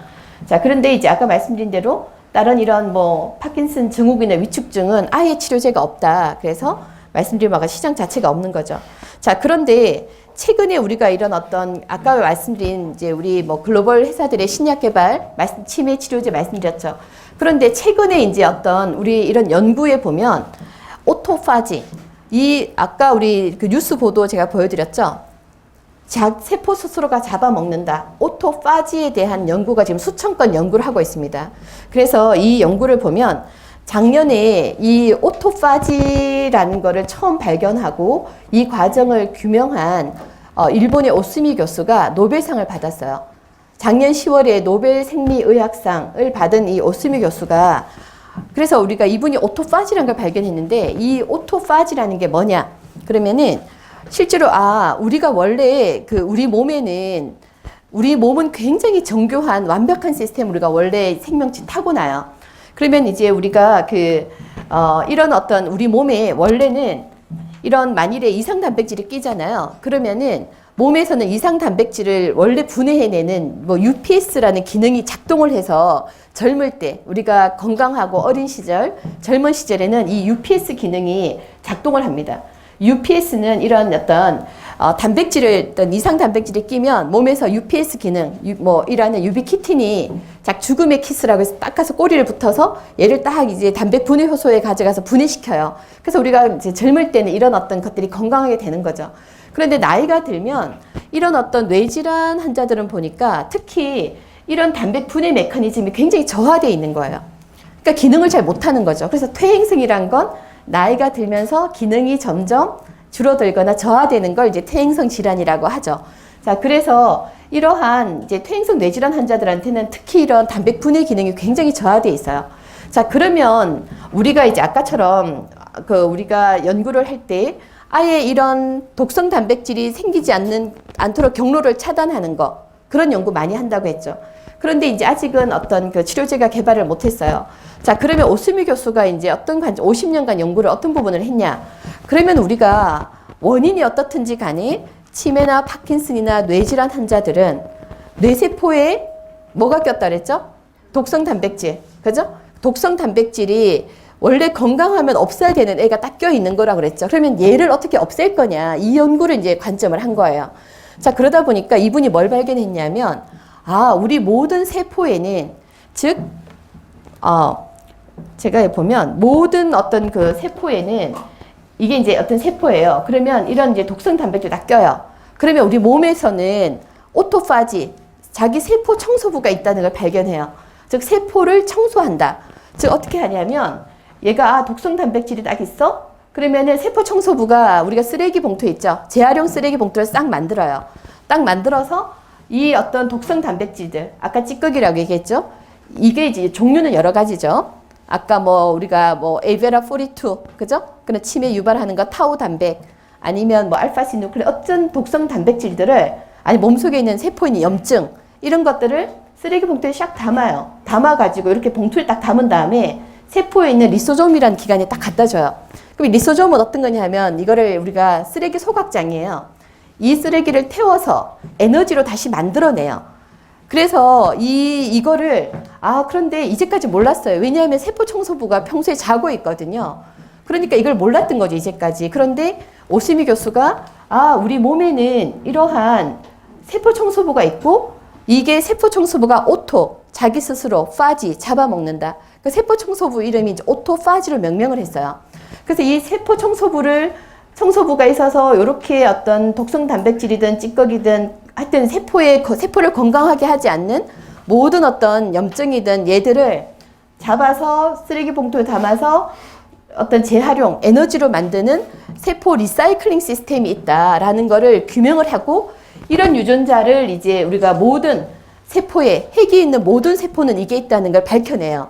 자, 그런데 이제 아까 말씀드린 대로 다른 이런 뭐 파킨슨 증후군이나 위축증은 아예 치료제가 없다. 그래서 말씀드린 바가 시장 자체가 없는 거죠. 자, 그런데 최근에 우리가 이런 어떤 아까 말씀드린 이제 우리 뭐 글로벌 회사들의 신약 개발, 치매 치료제 말씀드렸죠. 그런데 최근에 이제 어떤 우리 이런 연구에 보면 오토파지, 이 아까 우리 그 뉴스 보도 제가 보여드렸죠. 세포 스스로가 잡아먹는다. 오토파지에 대한 연구가 지금 수천 건 연구를 하고 있습니다. 그래서 이 연구를 보면 작년에 이 오토파지라는 거를 처음 발견하고 이 과정을 규명한 일본의 오스미 교수가 노벨상을 받았어요. 작년 10월에 노벨 생리의학상을 받은 이 오스미 교수가 그래서 우리가 이분이 오토파지라는 걸 발견했는데 이 오토파지라는 게 뭐냐? 그러면은 실제로 우리가 원래 우리 몸은 굉장히 정교한 완벽한 시스템 우리가 원래 생명체 타고나요. 그러면 이제 우리가 이런 어떤 우리 몸에 원래는 이런 만일에 이상 단백질이 끼잖아요. 그러면은 몸에서는 이상 단백질을 원래 분해해내는 뭐 UPS라는 기능이 작동을 해서 젊을 때 우리가 건강하고 어린 시절, 젊은 시절에는 이 UPS 기능이 작동을 합니다. UPS는 이런 어떤 어떤 이상 단백질이 끼면 몸에서 UPS 기능, 이라는 유비키틴이 죽음의 키스라고 해서 딱 가서 꼬리를 붙어서 얘를 딱 이제 단백 분해 효소에 가져가서 분해시켜요. 그래서 우리가 이제 젊을 때는 이런 어떤 것들이 건강하게 되는 거죠. 그런데 나이가 들면 이런 어떤 뇌질환 환자들은 보니까 특히 이런 단백 분해 메커니즘이 굉장히 저하되어 있는 거예요. 그러니까 기능을 잘 못하는 거죠. 그래서 퇴행성이란 건 나이가 들면서 기능이 점점 줄어들거나 저하되는 걸 이제 퇴행성 질환이라고 하죠. 자, 그래서 이러한 이제 퇴행성 뇌질환 환자들한테는 특히 이런 단백 분해 기능이 굉장히 저하되어 있어요. 자, 그러면 우리가 이제 아까처럼 우리가 연구를 할 때 아예 이런 독성 단백질이 생기지 않도록 경로를 차단하는 거 그런 연구 많이 한다고 했죠. 그런데 이제 아직은 어떤 치료제가 개발을 못했어요. 자, 그러면 오스미 교수가 이제 50년간 연구를 어떤 부분을 했냐? 그러면 우리가 원인이 어떻든지 간에 치매나 파킨슨이나 뇌질환 환자들은 뇌세포에 뭐가 꼈다 그랬죠? 독성 단백질. 그죠? 독성 단백질이 원래 건강하면 없어야 되는 애가 딱 껴있는 거라고 그랬죠. 그러면 얘를 어떻게 없앨 거냐. 이 연구를 이제 관점을 한 거예요. 자, 그러다 보니까 이분이 뭘 발견했냐면, 우리 모든 세포에는, 즉, 제가 보면 모든 어떤 세포에는 이게 이제 어떤 세포예요. 그러면 이런 이제 독성 단백질 다 껴요. 그러면 우리 몸에서는 오토파지, 자기 세포 청소부가 있다는 걸 발견해요. 즉, 세포를 청소한다. 즉, 어떻게 하냐면, 얘가 독성 단백질이 딱 있어? 그러면은 세포 청소부가 우리가 쓰레기 봉투 있죠? 재활용 쓰레기 봉투를 싹 만들어요. 딱 만들어서 이 어떤 독성 단백질들, 아까 찌꺼기라고 얘기했죠? 이게 이제 종류는 여러 가지죠. 아까 우리가 에베라 42, 그죠? 그런 치매 유발하는 거 타우 단백, 아니면 알파시누클레, 어떤 독성 단백질들을, 몸속에 있는 세포에 있는 염증, 이런 것들을 쓰레기 봉투에 샥 담아요. 담아가지고 이렇게 봉투를 딱 담은 다음에 세포에 있는 리소솜이라는 기관에 딱 갖다 줘요. 그럼 이 리소솜은 어떤 거냐면 이거를 우리가 쓰레기 소각장이에요. 이 쓰레기를 태워서 에너지로 다시 만들어내요. 그래서 이거를 그런데 이제까지 몰랐어요. 왜냐하면 세포 청소부가 평소에 자고 있거든요. 그러니까 이걸 몰랐던 거죠, 이제까지. 그런데 오스미 교수가 우리 몸에는 이러한 세포 청소부가 있고 이게 세포 청소부가 자기 스스로 파지 잡아먹는다. 그 세포 청소부 이름이 이제 오토파지로 명명을 했어요. 그래서 이 세포 청소부가 있어서 이렇게 어떤 독성 단백질이든 찌꺼기든 하여튼 세포를 건강하게 하지 않는 모든 어떤 염증이든 얘들을 잡아서 쓰레기 봉투에 담아서 어떤 재활용, 에너지로 만드는 세포 리사이클링 시스템이 있다라는 거를 규명을 하고 이런 유전자를 이제 우리가 모든 세포에 핵이 있는 모든 세포는 이게 있다는 걸 밝혀내요.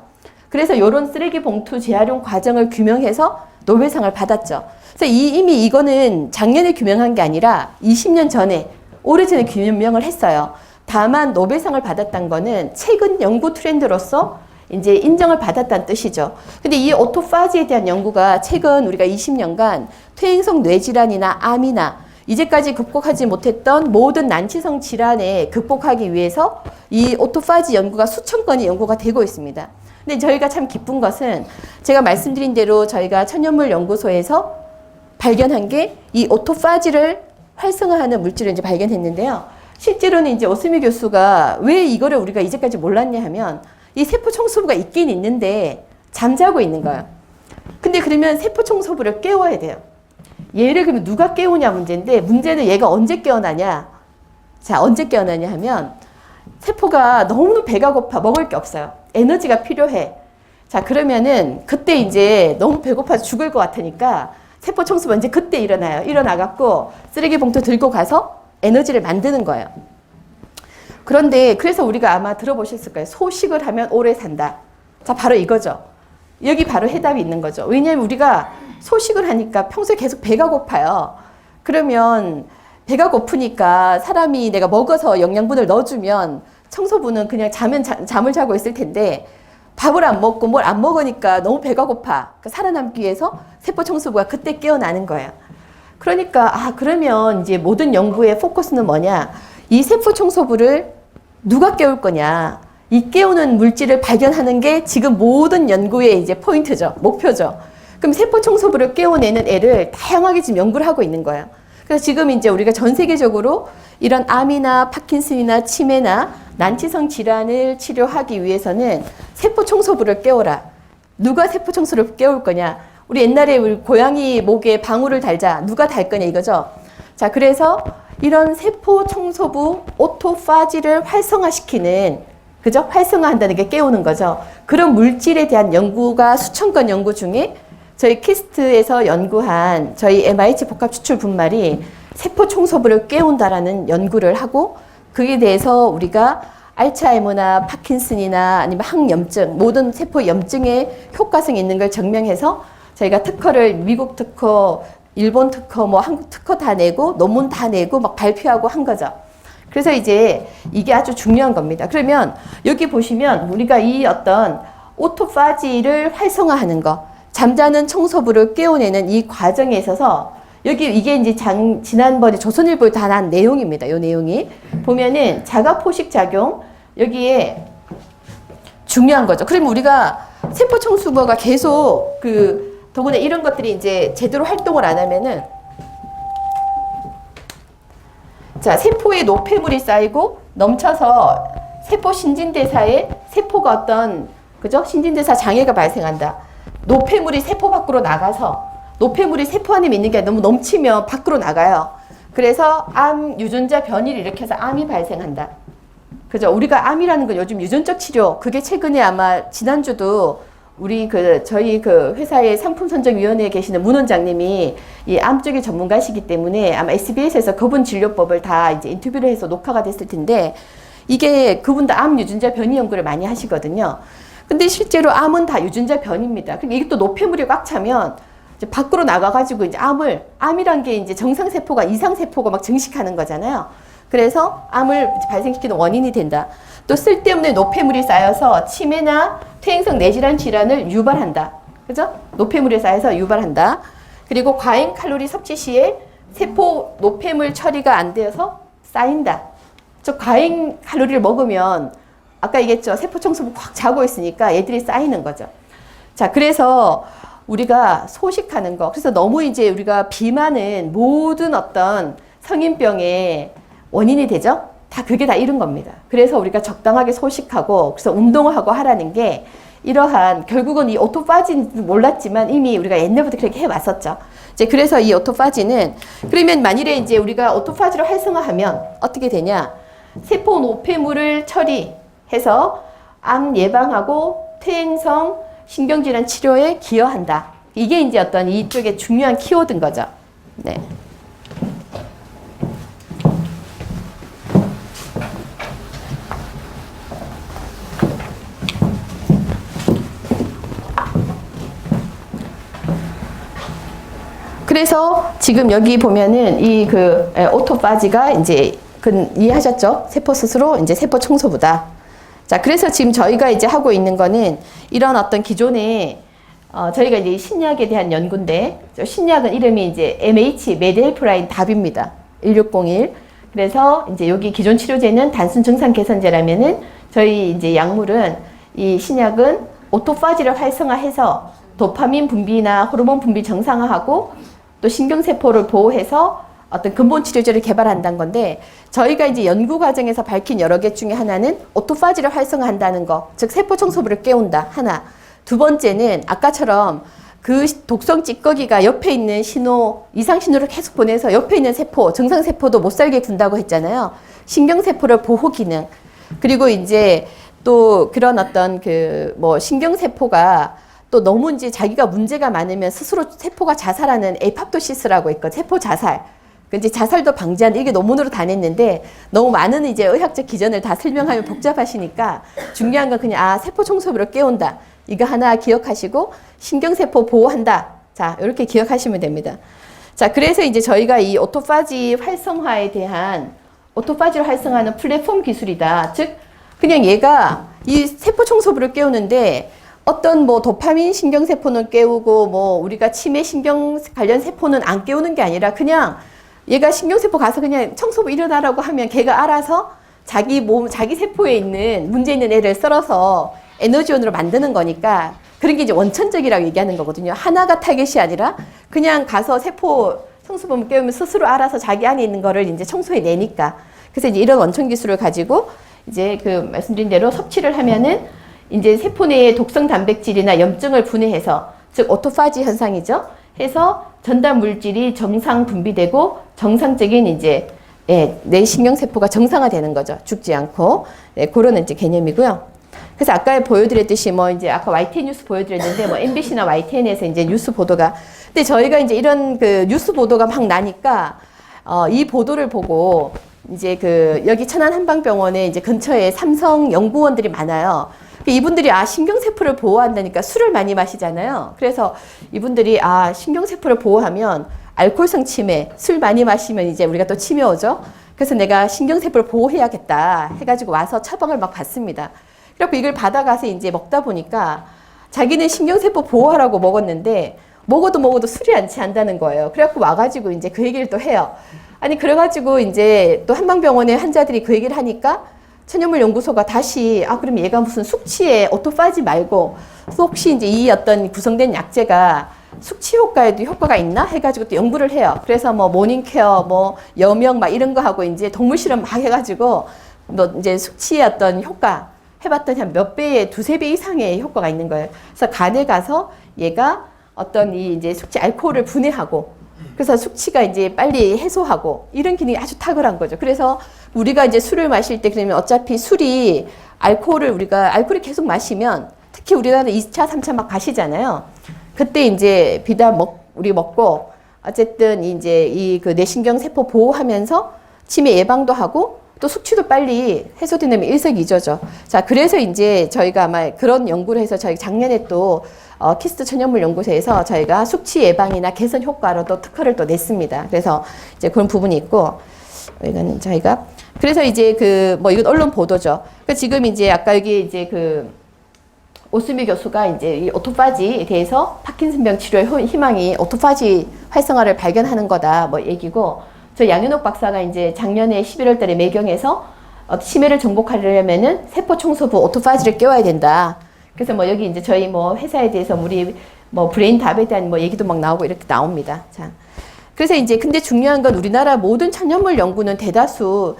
그래서 이런 쓰레기 봉투 재활용 과정을 규명해서 노벨상을 받았죠. 그래서 이미 이거는 작년에 규명한 게 아니라 20년 전에 오래전에 규명을 했어요. 다만 노벨상을 받았다는 거는 최근 연구 트렌드로서 이제 인정을 받았다는 뜻이죠. 근데 이 오토파지에 대한 연구가 최근 우리가 20년간 퇴행성 뇌질환이나 암이나 이제까지 극복하지 못했던 모든 난치성 질환에 극복하기 위해서 이 오토파지 연구가 수천 건의 연구가 되고 있습니다. 근데 저희가 참 기쁜 것은 제가 말씀드린 대로 저희가 천연물 연구소에서 발견한 게 이 오토파지를 활성화하는 물질을 이제 발견했는데요. 실제로는 이제 오스미 교수가 왜 이거를 우리가 이제까지 몰랐냐 하면 이 세포 청소부가 있긴 있는데 잠자고 있는 거예요. 근데 그러면 세포 청소부를 깨워야 돼요. 얘를 그러면 누가 깨우냐 문제인데, 문제는 얘가 언제 깨어나냐. 자, 언제 깨어나냐 하면 세포가 너무 배가 고파, 먹을 게 없어요. 에너지가 필요해. 자, 그러면은 그때 이제 너무 배고파서 죽을 것 같으니까 세포 청소부가 이제 그때 일어나요. 일어나갖고 쓰레기 봉투 들고 가서 에너지를 만드는 거예요. 그런데 그래서 우리가 아마 들어보셨을 거예요. 소식을 하면 오래 산다. 자, 바로 이거죠. 여기 바로 해답이 있는 거죠. 왜냐하면 우리가 소식을 하니까 평소에 계속 배가 고파요. 그러면 배가 고프니까 사람이 내가 먹어서 영양분을 넣어주면 청소부는 그냥 잠을 자고 있을 텐데, 밥을 안 먹고 뭘 안 먹으니까 너무 배가 고파. 그러니까 살아남기 위해서 세포 청소부가 그때 깨어나는 거예요. 그러니까 그러면 이제 모든 연구의 포커스는 뭐냐? 이 세포 청소부를 누가 깨울 거냐? 이 깨우는 물질을 발견하는 게 지금 모든 연구의 이제 포인트죠. 목표죠. 그럼 세포 청소부를 깨워내는 애를 다양하게 지금 연구를 하고 있는 거예요. 그래서 지금 이제 우리가 전 세계적으로 이런 암이나 파킨슨이나 치매나 난치성 질환을 치료하기 위해서는 세포 청소부를 깨워라. 누가 세포 청소를 깨울 거냐? 우리 옛날에 우리 고양이 목에 방울을 달자. 누가 달 거냐 이거죠. 자, 그래서 이런 세포 청소부 오토파지를 활성화시키는, 그죠? 활성화한다는 게 깨우는 거죠. 그런 물질에 대한 연구가 수천 건 연구 중에 저희 키스트에서 연구한 저희 MIH 복합 추출 분말이 세포 청소부를 깨운다라는 연구를 하고, 그에 대해서 우리가 알츠하이머나 파킨슨이나 아니면 항염증, 모든 세포 염증에 효과성이 있는 걸 증명해서 저희가 특허를 미국 특허, 일본 특허, 뭐 한국 특허 다 내고 논문 다 내고 막 발표하고 한 거죠. 그래서 이제 이게 아주 중요한 겁니다. 그러면 여기 보시면 우리가 이 어떤 오토파지를 활성화하는 거, 잠자는 청소부를 깨워내는 이 과정에 있어서 여기 이게 이제 지난번에 조선일보에 다 난 내용입니다. 이 내용이 보면은 자가 포식 작용, 여기에 중요한 거죠. 그러면 우리가 세포 청소부가 계속 더구나 이런 것들이 이제 제대로 활동을 안 하면은, 자, 세포에 노폐물이 쌓이고 넘쳐서 세포 신진대사에 세포가 어떤, 그죠? 신진대사 장애가 발생한다. 노폐물이 세포 밖으로 나가서, 노폐물이 세포 안에 있는 게 너무 넘치면 밖으로 나가요. 그래서 암 유전자 변이를 일으켜서 암이 발생한다. 그죠? 우리가 암이라는 건 요즘 유전적 치료, 그게 최근에 아마 지난주도 우리 저희 회사의 상품 선정위원회에 계시는 문 원장님이 이 암 쪽의 전문가시기 때문에 아마 SBS에서 그분 진료법을 다 이제 인터뷰를 해서 녹화가 됐을 텐데, 이게 그분도 암 유전자 변이 연구를 많이 하시거든요. 근데 실제로 암은 다 유전자 변이입니다. 그러니까 이게 또 노폐물이 꽉 차면 이제 밖으로 나가가지고 이제 암이란 게 이제 정상세포가 이상세포가 막 증식하는 거잖아요. 그래서 암을 발생시키는 원인이 된다. 또 쓸데없는 노폐물이 쌓여서 치매나 퇴행성 뇌질환 질환을 유발한다. 그죠? 노폐물이 쌓여서 유발한다. 그리고 과잉 칼로리 섭취 시에 세포 노폐물 처리가 안 되어서 쌓인다. 저 과잉 칼로리를 먹으면 아까 얘기했죠. 세포 청소부 확 자고 있으니까 얘들이 쌓이는 거죠. 자, 그래서 우리가 소식하는 거. 그래서 너무 이제 우리가 비만은 모든 어떤 성인병의 원인이 되죠? 다 그게 다 이런 겁니다. 그래서 우리가 적당하게 소식하고, 그래서 운동하고 하라는 게 이러한, 결국은 이 오토파지는 몰랐지만 이미 우리가 옛날부터 그렇게 해왔었죠. 이제 그래서 이 오토파지는, 그러면 만일에 이제 우리가 오토파지를 활성화하면 어떻게 되냐? 세포 노폐물을 처리해서 암 예방하고 퇴행성 신경질환 치료에 기여한다. 이게 이제 어떤 이쪽에 중요한 키워드인 거죠. 네. 그래서 지금 여기 보면은 이 오토파지가 이제 이해하셨죠? 세포 스스로 이제 세포 청소부다. 자, 그래서 지금 저희가 이제 하고 있는 거는 이런 어떤 기존의 저희가 이제 신약에 대한 연구인데, 신약은 이름이 이제 MH 메델프라인 답입니다. 1601. 그래서 이제 여기 기존 치료제는 단순 증상 개선제라면은 저희 이제 약물은, 이 신약은 오토파지를 활성화해서 도파민 분비나 호르몬 분비 정상화하고, 또 신경세포를 보호해서 어떤 근본 치료제를 개발한다는 건데 저희가 이제 연구 과정에서 밝힌 여러 개 중에 하나는 오토파지를 활성화한다는 거, 즉 세포 청소부를 깨운다 하나. 두 번째는 아까처럼 그 독성 찌꺼기가 옆에 있는 신호, 이상 신호를 계속 보내서 옆에 있는 세포, 정상 세포도 못 살게 군다고 했잖아요. 신경세포를 보호 기능. 그리고 이제 또 그런 어떤 그 뭐 신경세포가 또 너무 이제 자기가 문제가 많으면 스스로 세포가 자살하는 에이팝토시스라고 있거든요. 세포 자살. 이제 자살도 방지하는 이게 논문으로 다 냈는데 너무 많은 이제 의학적 기전을 다 설명하면 복잡하시니까 중요한 건 그냥 세포 청소부를 깨운다. 이거 하나 기억하시고 신경세포 보호한다. 자, 이렇게 기억하시면 됩니다. 자, 그래서 이제 저희가 이 오토파지 활성화에 대한 오토파지를 활성화하는 플랫폼 기술이다. 즉 그냥 얘가 이 세포 청소부를 깨우는데 어떤 뭐 도파민 신경세포는 깨우고 뭐 우리가 치매 신경 관련 세포는 안 깨우는 게 아니라 그냥 얘가 신경세포 가서 그냥 청소부 일어나라고 하면 걔가 알아서 자기 몸, 자기 세포에 있는 문제 있는 애를 썰어서 에너지원으로 만드는 거니까 그런 게 이제 원천적이라고 얘기하는 거거든요. 하나가 타겟이 아니라 그냥 가서 세포 청소부 깨우면 스스로 알아서 자기 안에 있는 거를 이제 청소해 내니까. 그래서 이제 이런 원천 기술을 가지고 이제 그 말씀드린 대로 섭취를 하면은 이제 세포 내의 독성 단백질이나 염증을 분해해서 즉 오토파지 현상이죠. 해서 전달 물질이 정상 분비되고 정상적인 이제 내 신경세포가 정상화되는 거죠. 죽지 않고. 그런 이제 개념이고요. 그래서 아까 보여드렸듯이 뭐 이제 아까 YTN 뉴스 보여드렸는데 뭐 MBC나 YTN에서 이제 뉴스 보도가 근데 저희가 이제 이런 그 뉴스 보도가 막 나니까 이 보도를 보고 이제 그 여기 천안 한방병원에 이제 근처에 삼성 연구원들이 많아요. 이분들이 신경세포를 보호한다니까 술을 많이 마시잖아요. 그래서 이분들이 신경세포를 보호하면 알코올성 치매, 술 많이 마시면 이제 우리가 또 치매 오죠. 그래서 내가 신경세포를 보호해야겠다 해가지고 와서 처방을 막 받습니다. 그래갖고 이걸 받아가서 이제 먹다 보니까 자기는 신경세포 보호하라고 먹었는데 먹어도 술이 안 취한다는 거예요. 그래갖고 와가지고 이제 그 얘기를 또 해요. 아니 그래가지고 이제 또 한방병원의 환자들이 그 얘기를 하니까 천연물 연구소가 다시 그럼 얘가 무슨 숙취에 오토파지 말고 혹시 이제 이 어떤 구성된 약제가 숙취 효과에도 효과가 있나 해가지고 또 연구를 해요. 그래서 뭐 모닝케어, 뭐 여명 막 이런 거 하고 이제 동물 실험 막 해가지고 뭐 이제 숙취의 어떤 효과 해봤더니 한 몇 배의 두세 배 이상의 효과가 있는 거예요. 그래서 간에 가서 얘가 어떤 이 이제 숙취 알코올을 분해하고 그래서 숙취가 이제 빨리 해소하고 이런 기능이 아주 탁월한 거죠. 그래서 우리가 이제 술을 마실 때 그러면 어차피 술이 알코올을 계속 마시면 특히 우리나라는 2차, 3차 막 가시잖아요. 그때 이제 비단 우리 먹고 어쨌든 이제 이 그 뇌신경 세포 보호하면서 치매 예방도 하고 또 숙취도 빨리 해소되면 일석이조죠. 자, 그래서 이제 저희가 아마 그런 연구를 해서 저희 작년에 또 키스트 천연물 연구소에서 저희가 숙취 예방이나 개선 효과로 또 특허를 또 냈습니다. 그래서 이제 그런 부분이 있고 이거는 저희가 그래서 이제 그 뭐 이건 언론 보도죠. 그 지금 이제 아까 여기 이제 그 오수미 교수가 이제 이 오토파지에 대해서 파킨슨병 치료의 희망이 오토파지 활성화를 발견하는 거다 뭐 얘기고 저 양윤옥 박사가 이제 작년에 11월 달에 매경에서 치매를 정복하려면은 세포 청소부 오토파지를 깨워야 된다. 그래서 뭐 여기 이제 저희 뭐 회사에 대해서 우리 뭐 브레인 답에 대한 뭐 얘기도 막 나오고 이렇게 나옵니다. 자. 그래서 이제 근데 중요한 건 우리나라 모든 천연물 연구는 대다수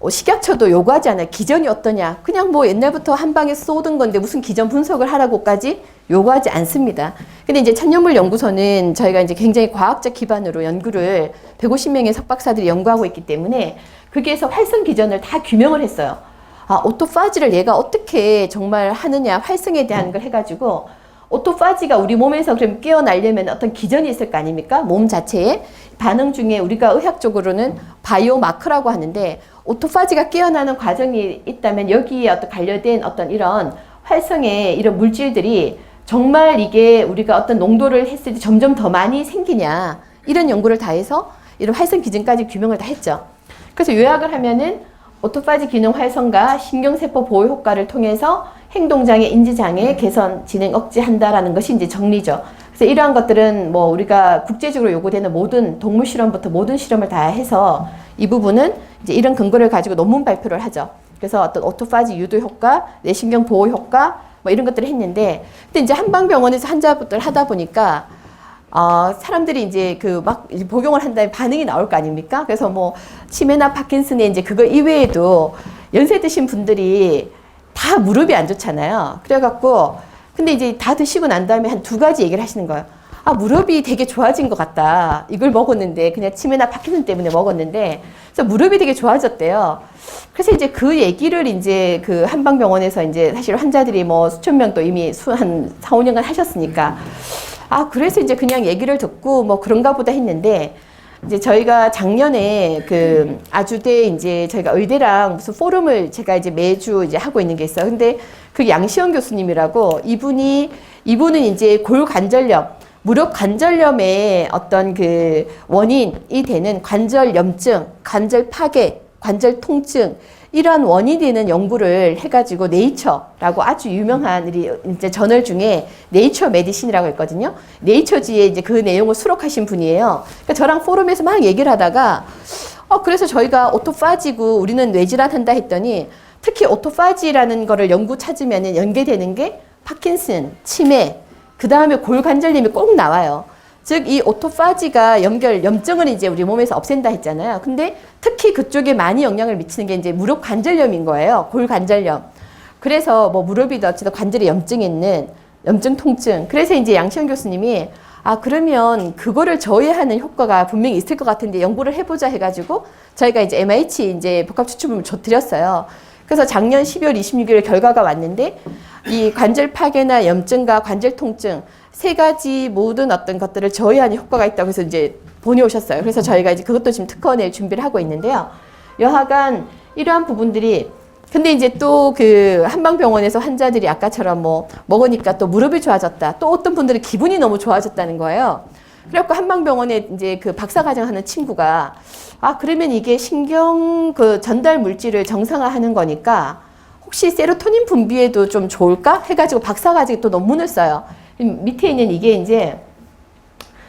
식약처도 요구하지 않아요. 기전이 어떠냐. 그냥 뭐 옛날부터 한방에 쏘던 건데 무슨 기전 분석을 하라고까지 요구하지 않습니다. 근데 이제 천연물 연구소는 저희가 이제 굉장히 과학적 기반으로 연구를 150명의 석박사들이 연구하고 있기 때문에 거기에서 활성 기전을 다 규명을 했어요. 오토파지를 얘가 어떻게 정말 하느냐, 활성에 대한 걸 해가지고 오토파지가 우리 몸에서 그럼 깨어나려면 어떤 기전이 있을 거 아닙니까? 몸 자체에 반응 중에 우리가 의학적으로는 바이오마커라고 하는데 오토파지가 깨어나는 과정이 있다면 여기에 어떤 관련된 어떤 이런 활성의 이런 물질들이 정말 이게 우리가 어떤 농도를 했을 때 점점 더 많이 생기냐 이런 연구를 다 해서 이런 활성 기전까지 규명을 다 했죠. 그래서 요약을 하면은 오토파지 기능 활성과 신경세포 보호 효과를 통해서 행동장애, 인지장애 개선, 진행 억제한다라는 것이 이제 정리죠. 그래서 이러한 것들은 뭐 우리가 국제적으로 요구되는 모든 동물 실험부터 모든 실험을 다 해서 이 부분은 이제 이런 근거를 가지고 논문 발표를 하죠. 그래서 어떤 오토파지 유도 효과, 뇌신경 보호 효과 뭐 이런 것들을 했는데 근데 이제 한방병원에서 환자분들 하다 보니까 사람들이 이제 그 막 복용을 한 다음에 반응이 나올 거 아닙니까? 그래서 뭐 치매나 파킨슨의 이제 그거 이외에도 연세 드신 분들이 다 무릎이 안 좋잖아요. 그래갖고 근데 이제 다 드시고 난 다음에 한 2가지 얘기를 하시는 거예요. 무릎이 되게 좋아진 것 같다. 이걸 먹었는데 그냥 치매나 파킨슨 때문에 먹었는데 그래서 무릎이 되게 좋아졌대요. 그래서 이제 그 얘기를 이제 그 한방병원에서 이제 사실 환자들이 뭐 수천 명 또 이미 한 4, 5년간 하셨으니까 그래서 이제 그냥 얘기를 듣고 뭐 그런가 보다 했는데 이제 저희가 작년에 그 아주대 이제 저희가 의대랑 무슨 포럼을 제가 이제 매주 이제 하고 있는 게 있어요. 근데 그 양시영 교수님이라고 이분은 이제 골관절염 무릎 관절염의 어떤 그 원인이 되는 관절염증, 관절 파괴, 관절 통증 이러한 원인이 되는 연구를 해가지고 네이처라고 아주 유명한 이제 저널 중에 네이처 메디신이라고 있거든요. 네이처지에 이제 그 내용을 수록하신 분이에요. 그러니까 저랑 포럼에서 막 얘기를 하다가 그래서 저희가 오토파지고 우리는 뇌질환 한다 했더니 특히 오토파지라는 거를 연구 찾으면 연계되는 게 파킨슨, 치매 그 다음에 골관절염이 꼭 나와요. 즉, 이 오토파지가 염증을 이제 우리 몸에서 없앤다 했잖아요. 근데 특히 그쪽에 많이 영향을 미치는 게 이제 무릎 관절염인 거예요. 골관절염. 그래서 뭐 무릎이든 어쨌든 관절에 염증이 있는 염증 통증. 그래서 이제 양시영 교수님이 그러면 그거를 저해하는 효과가 분명히 있을 것 같은데 연구를 해보자 해가지고 저희가 이제 MIH 이제 복합추출물을 드렸어요. 그래서 작년 12월 26일 결과가 왔는데 이 관절 파괴나 염증과 관절 통증 3가지 모든 어떤 것들을 저해하는 효과가 있다고 해서 이제 보내오셨어요. 그래서 저희가 이제 그것도 지금 특허낼 준비를 하고 있는데요. 여하간 이러한 부분들이 근데 이제 또 그 한방병원에서 환자들이 아까처럼 뭐 먹으니까 또 무릎이 좋아졌다. 또 어떤 분들은 기분이 너무 좋아졌다는 거예요. 그래갖고 한방병원에 이제 그 박사과정 하는 친구가 그러면 이게 신경 그 전달 물질을 정상화하는 거니까 혹시 세로토닌 분비에도 좀 좋을까? 해가지고 박사과정에 또 논문을 써요. 밑에 있는 이게 이제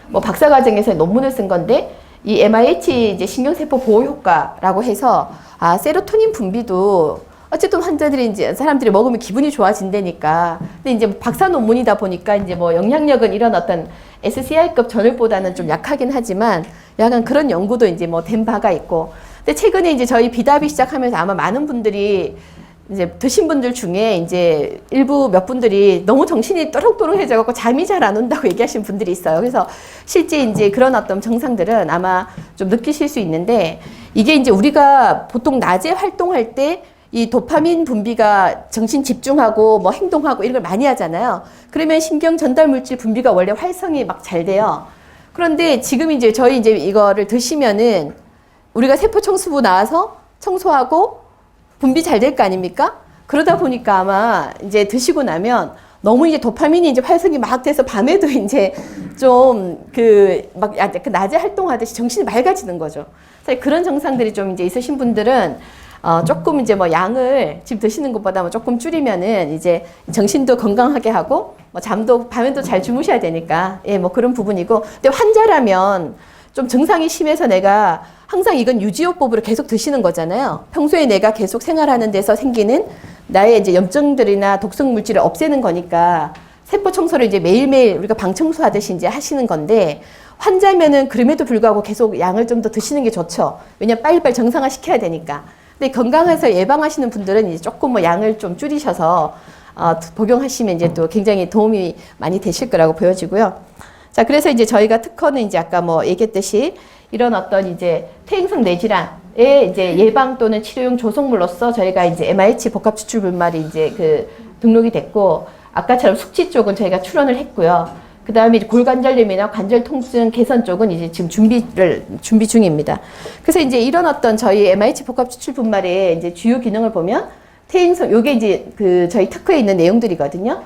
뭐 박사과정에서 논문을 쓴 건데 이 MIH 이제 신경세포 보호 효과라고 해서 세로토닌 분비도 어쨌든 환자들이 이제 사람들이 먹으면 기분이 좋아진다니까. 근데 이제 박사 논문이다 보니까 이제 뭐 영향력은 이런 어떤 SCI급 전을보다는 좀 약하긴 하지만 약간 그런 연구도 이제 뭐 된 바가 있고. 근데 최근에 이제 저희 비답이 시작하면서 아마 많은 분들이 이제 드신 분들 중에 이제 일부 몇 분들이 너무 정신이 또롱또롱해져갖고 잠이 잘 안 온다고 얘기하시는 분들이 있어요. 그래서 실제 이제 그런 어떤 증상들은 아마 좀 느끼실 수 있는데 이게 이제 우리가 보통 낮에 활동할 때 이 도파민 분비가 정신 집중하고 뭐 행동하고 이런 걸 많이 하잖아요. 그러면 신경 전달 물질 분비가 원래 활성이 막 잘 돼요. 그런데 지금 이제 저희 이제 이거를 드시면은 우리가 세포 청소부 나와서 청소하고 분비 잘 될 거 아닙니까? 그러다 보니까 아마 이제 드시고 나면 너무 이제 도파민이 이제 활성이 막 돼서 밤에도 이제 좀 막 낮에 활동하듯이 정신이 맑아지는 거죠. 그래서 그런 증상들이 좀 이제 있으신 분들은 조금 이제 뭐 양을 지금 드시는 것보다 뭐 조금 줄이면은 이제 정신도 건강하게 하고 뭐 잠도 밤에도 잘 주무셔야 되니까 뭐 그런 부분이고. 근데 환자라면 좀 증상이 심해서 내가 항상 이건 유지요법으로 계속 드시는 거잖아요. 평소에 내가 계속 생활하는 데서 생기는 나의 이제 염증들이나 독성 물질을 없애는 거니까 세포 청소를 이제 매일매일 우리가 방 청소하듯이 이제 하시는 건데 환자면은 그럼에도 불구하고 계속 양을 좀 더 드시는 게 좋죠. 왜냐면 빨리빨리 정상화 시켜야 되니까. 근데 건강해서 예방하시는 분들은 이제 조금 뭐 양을 좀 줄이셔서 복용하시면 이제 또 굉장히 도움이 많이 되실 거라고 보여지고요. 자, 그래서 이제 저희가 특허는 이제 아까 뭐 얘기했듯이 이런 어떤 이제 퇴행성 뇌질환의 이제 예방 또는 치료용 조성물로서 저희가 이제 MIH 복합 추출 분말이 이제 그 등록이 됐고 아까처럼 숙취 쪽은 저희가 출원을 했고요. 그 다음에 골관절염이나 관절 통증 개선 쪽은 이제 지금 준비 중입니다. 그래서 이제 이런 어떤 저희 MIH 복합 추출 분말의 이제 주요 기능을 보면 퇴행성, 요게 이제 그 저희 특허에 있는 내용들이거든요.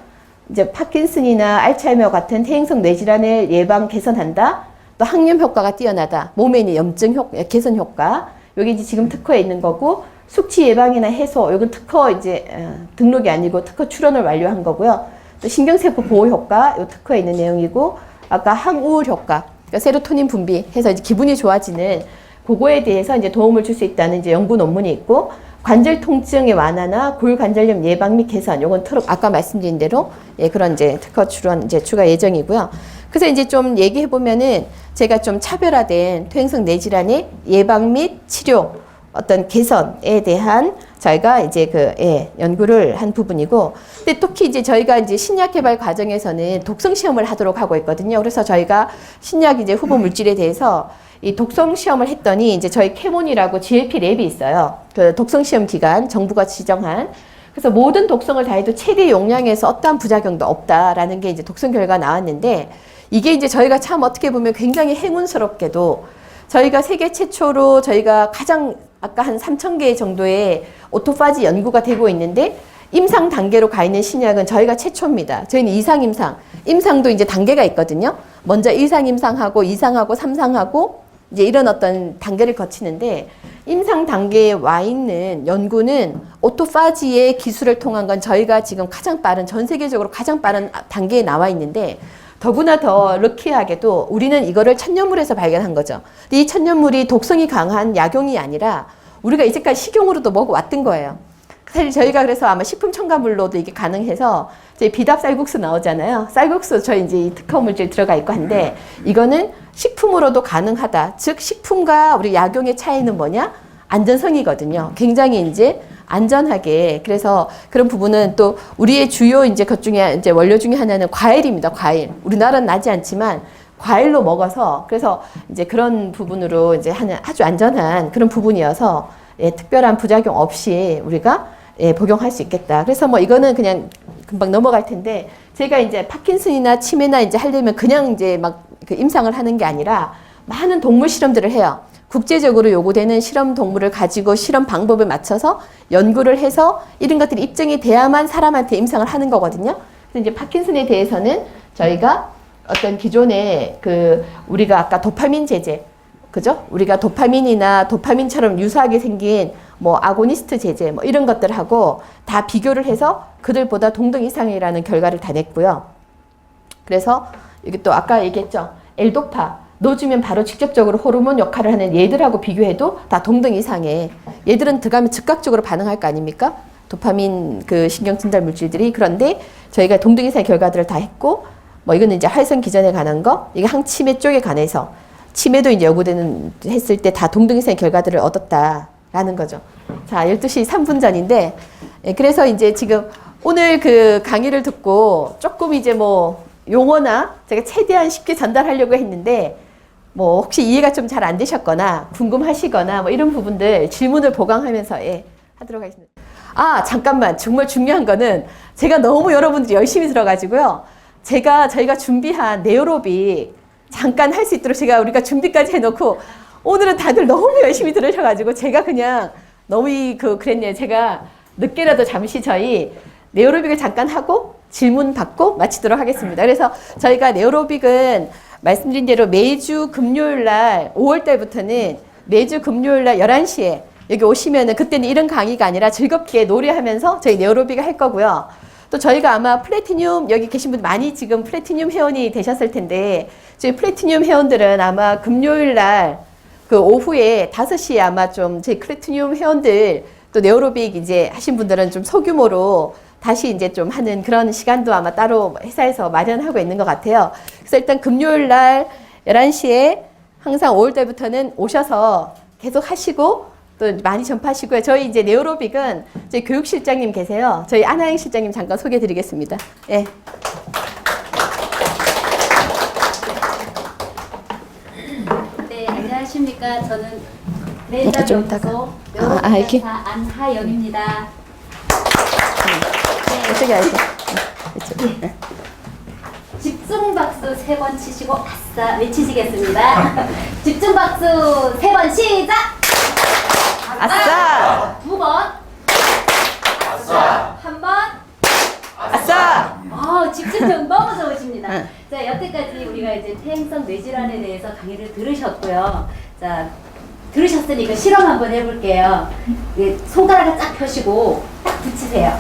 이제 파킨슨이나 알츠하이머 같은 퇴행성 뇌질환을 예방 개선한다. 또 항염 효과가 뛰어나다. 몸에 있는 염증 개선 효과. 요게 이제 지금 특허에 있는 거고 숙취 예방이나 해소. 요건 특허 이제 등록이 아니고 특허 출원을 완료한 거고요. 또 신경세포 보호 효과, 요 특허에 있는 내용이고, 아까 항우울 효과, 그러니까 세로토닌 분비해서 이제 기분이 좋아지는 그거에 대해서 이제 도움을 줄 수 있다는 이제 연구 논문이 있고, 관절 통증의 완화나 골관절염 예방 및 개선, 요건 아까 말씀드린 대로 예, 그런 이제 특허 출원 이제 추가 예정이고요. 그래서 이제 좀 얘기해 보면은 제가 좀 차별화된 퇴행성 뇌질환의 예방 및 치료 어떤 개선에 대한 저희가 이제 연구를 한 부분이고, 근데 특히 이제 저희가 이제 신약 개발 과정에서는 독성 시험을 하도록 하고 있거든요. 그래서 저희가 신약 이제 후보 물질에 대해서 이 독성 시험을 했더니 이제 저희 캐몬이라고 GLP 랩이 있어요. 그 독성 시험 기관 정부가 지정한. 그래서 모든 독성을 다 해도 최대 용량에서 어떠한 부작용도 없다라는 게 이제 독성 결과가 나왔는데, 이게 이제 저희가 참 어떻게 보면 굉장히 행운스럽게도 저희가 세계 최초로 저희가 가장 아까 한 3,000개 정도의 오토파지 연구가 되고 있는데 임상 단계로 가 있는 신약은 저희가 최초입니다. 저희는 이상 임상, 임상도 이제 단계가 있거든요. 먼저 1상 임상하고 2상하고 3상하고 이제 이런 어떤 단계를 거치는데, 임상 단계에 와 있는 연구는 오토파지의 기술을 통한 건 저희가 지금 가장 빠른, 전 세계적으로 가장 빠른 단계에 나와 있는데, 더구나 더 럭키하게도 우리는 이거를 천연물에서 발견한 거죠. 근데 이 천연물이 독성이 강한 약용이 아니라 우리가 이제까지 식용으로도 먹어왔던 거예요. 사실 저희가 그래서 아마 식품 첨가물로도 이게 가능해서 저희 비답 쌀국수 나오잖아요. 쌀국수 저희 이제 특허 물질 들어가 있고 한데, 이거는 식품으로도 가능하다. 즉 식품과 우리 약용의 차이는 뭐냐? 안전성이거든요. 굉장히 이제 안전하게. 그래서 그런 부분은 또 우리의 주요 이제 것 중에 이제 원료 중에 하나는 과일입니다. 과일. 우리나라는 나지 않지만 과일로 먹어서, 그래서 이제 그런 부분으로 이제 하는 아주 안전한 그런 부분이어서 예, 특별한 부작용 없이 우리가 예, 복용할 수 있겠다. 그래서 뭐 이거는 그냥 금방 넘어갈 텐데, 제가 이제 파킨슨이나 치매나 이제 하려면 그냥 이제 막 그 임상을 하는 게 아니라 많은 동물 실험들을 해요. 국제적으로 요구되는 실험 동물을 가지고 실험 방법을 맞춰서 연구를 해서 이런 것들이 입증이 돼야만 사람한테 임상을 하는 거거든요. 그래서 이제 파킨슨에 대해서는 저희가 어떤 기존의 우리가 아까 도파민 제제, 그죠? 우리가 도파민이나 도파민처럼 유사하게 생긴 뭐 아고니스트 제제 뭐 이런 것들하고 다 비교를 해서 그들보다 동등 이상이라는 결과를 다 냈고요. 그래서 이게 또 아까 얘기했죠. L도파 넣어주면 바로 직접적으로 호르몬 역할을 하는 얘들하고 비교해도 다 동등 이상에, 얘들은 들어가면 즉각적으로 반응할 거 아닙니까? 도파민 그 신경 전달 물질들이. 그런데 저희가 동등 이상의 결과들을 다 했고, 뭐 이거는 이제 활성 기전에 관한 거, 이게 항치매 쪽에 관해서 치매도 이제 요구되는 했을 때 다 동등 이상의 결과들을 얻었다라는 거죠. 자, 12시 3분 전인데, 예, 그래서 이제 지금 오늘 그 강의를 듣고 조금 이제 뭐 용어나 제가 최대한 쉽게 전달하려고 했는데, 뭐 혹시 이해가 좀 잘 안 되셨거나 궁금하시거나 뭐 이런 부분들 질문을 보강하면서 예, 하도록 하겠습니다. 아, 잠깐만. 정말 중요한 거는 제가 너무 여러분들이 열심히 들어가지고요. 저희가 준비한 네오로빅 잠깐 할 수 있도록 우리가 준비까지 해놓고, 오늘은 다들 너무 열심히 들으셔가지고 제가 그냥 너무 그랬네요. 제가 늦게라도 잠시 저희 네오로빅을 잠깐 하고 질문 받고 마치도록 하겠습니다. 그래서 저희가 네오로빅은 말씀드린 대로 매주 금요일 날 5월 달부터는 매주 금요일 날 11시에 여기 오시면은, 그때는 이런 강의가 아니라 즐겁게 노래하면서 저희 네오로빅을 할 거고요. 또 저희가 아마 플래티늄, 여기 계신 분들 많이 지금 플래티늄 회원이 되셨을 텐데, 저희 플래티늄 회원들은 아마 금요일 날 그 오후에 5시에 아마 좀 저희 플래티늄 회원들 또 네오로빅 이제 하신 분들은 좀 소규모로 다시 이제 좀 하는 그런 시간도 아마 따로 회사에서 마련하고 있는 것 같아요. 그래서 일단 금요일 날 11시에 항상 5월 달부터는 오셔서 계속 하시고 또 많이 전파하시고요. 저희 이제 네오로빅은 저희 교육실장님 계세요. 저희 안하영 실장님 잠깐 소개해 드리겠습니다. 예. 네, 안녕하십니까. 저는 내자연구소 이렇게? 명예교사 안하영입니다. 이쪽에 앉으세요. 집중박수 3번 치시고 아싸 외치시겠습니다. 집중박수 3번 시작! 아싸! 2번 아싸! 1번 아싸! 집중력 너무 좋으십니다. 자, 여태까지 우리가 이제 퇴행성 뇌질환에 대해서 강의를 들으셨고요. 자, 들으셨으니까 실험 한번 해볼게요. 손가락을 쫙 펴시고 딱 붙이세요.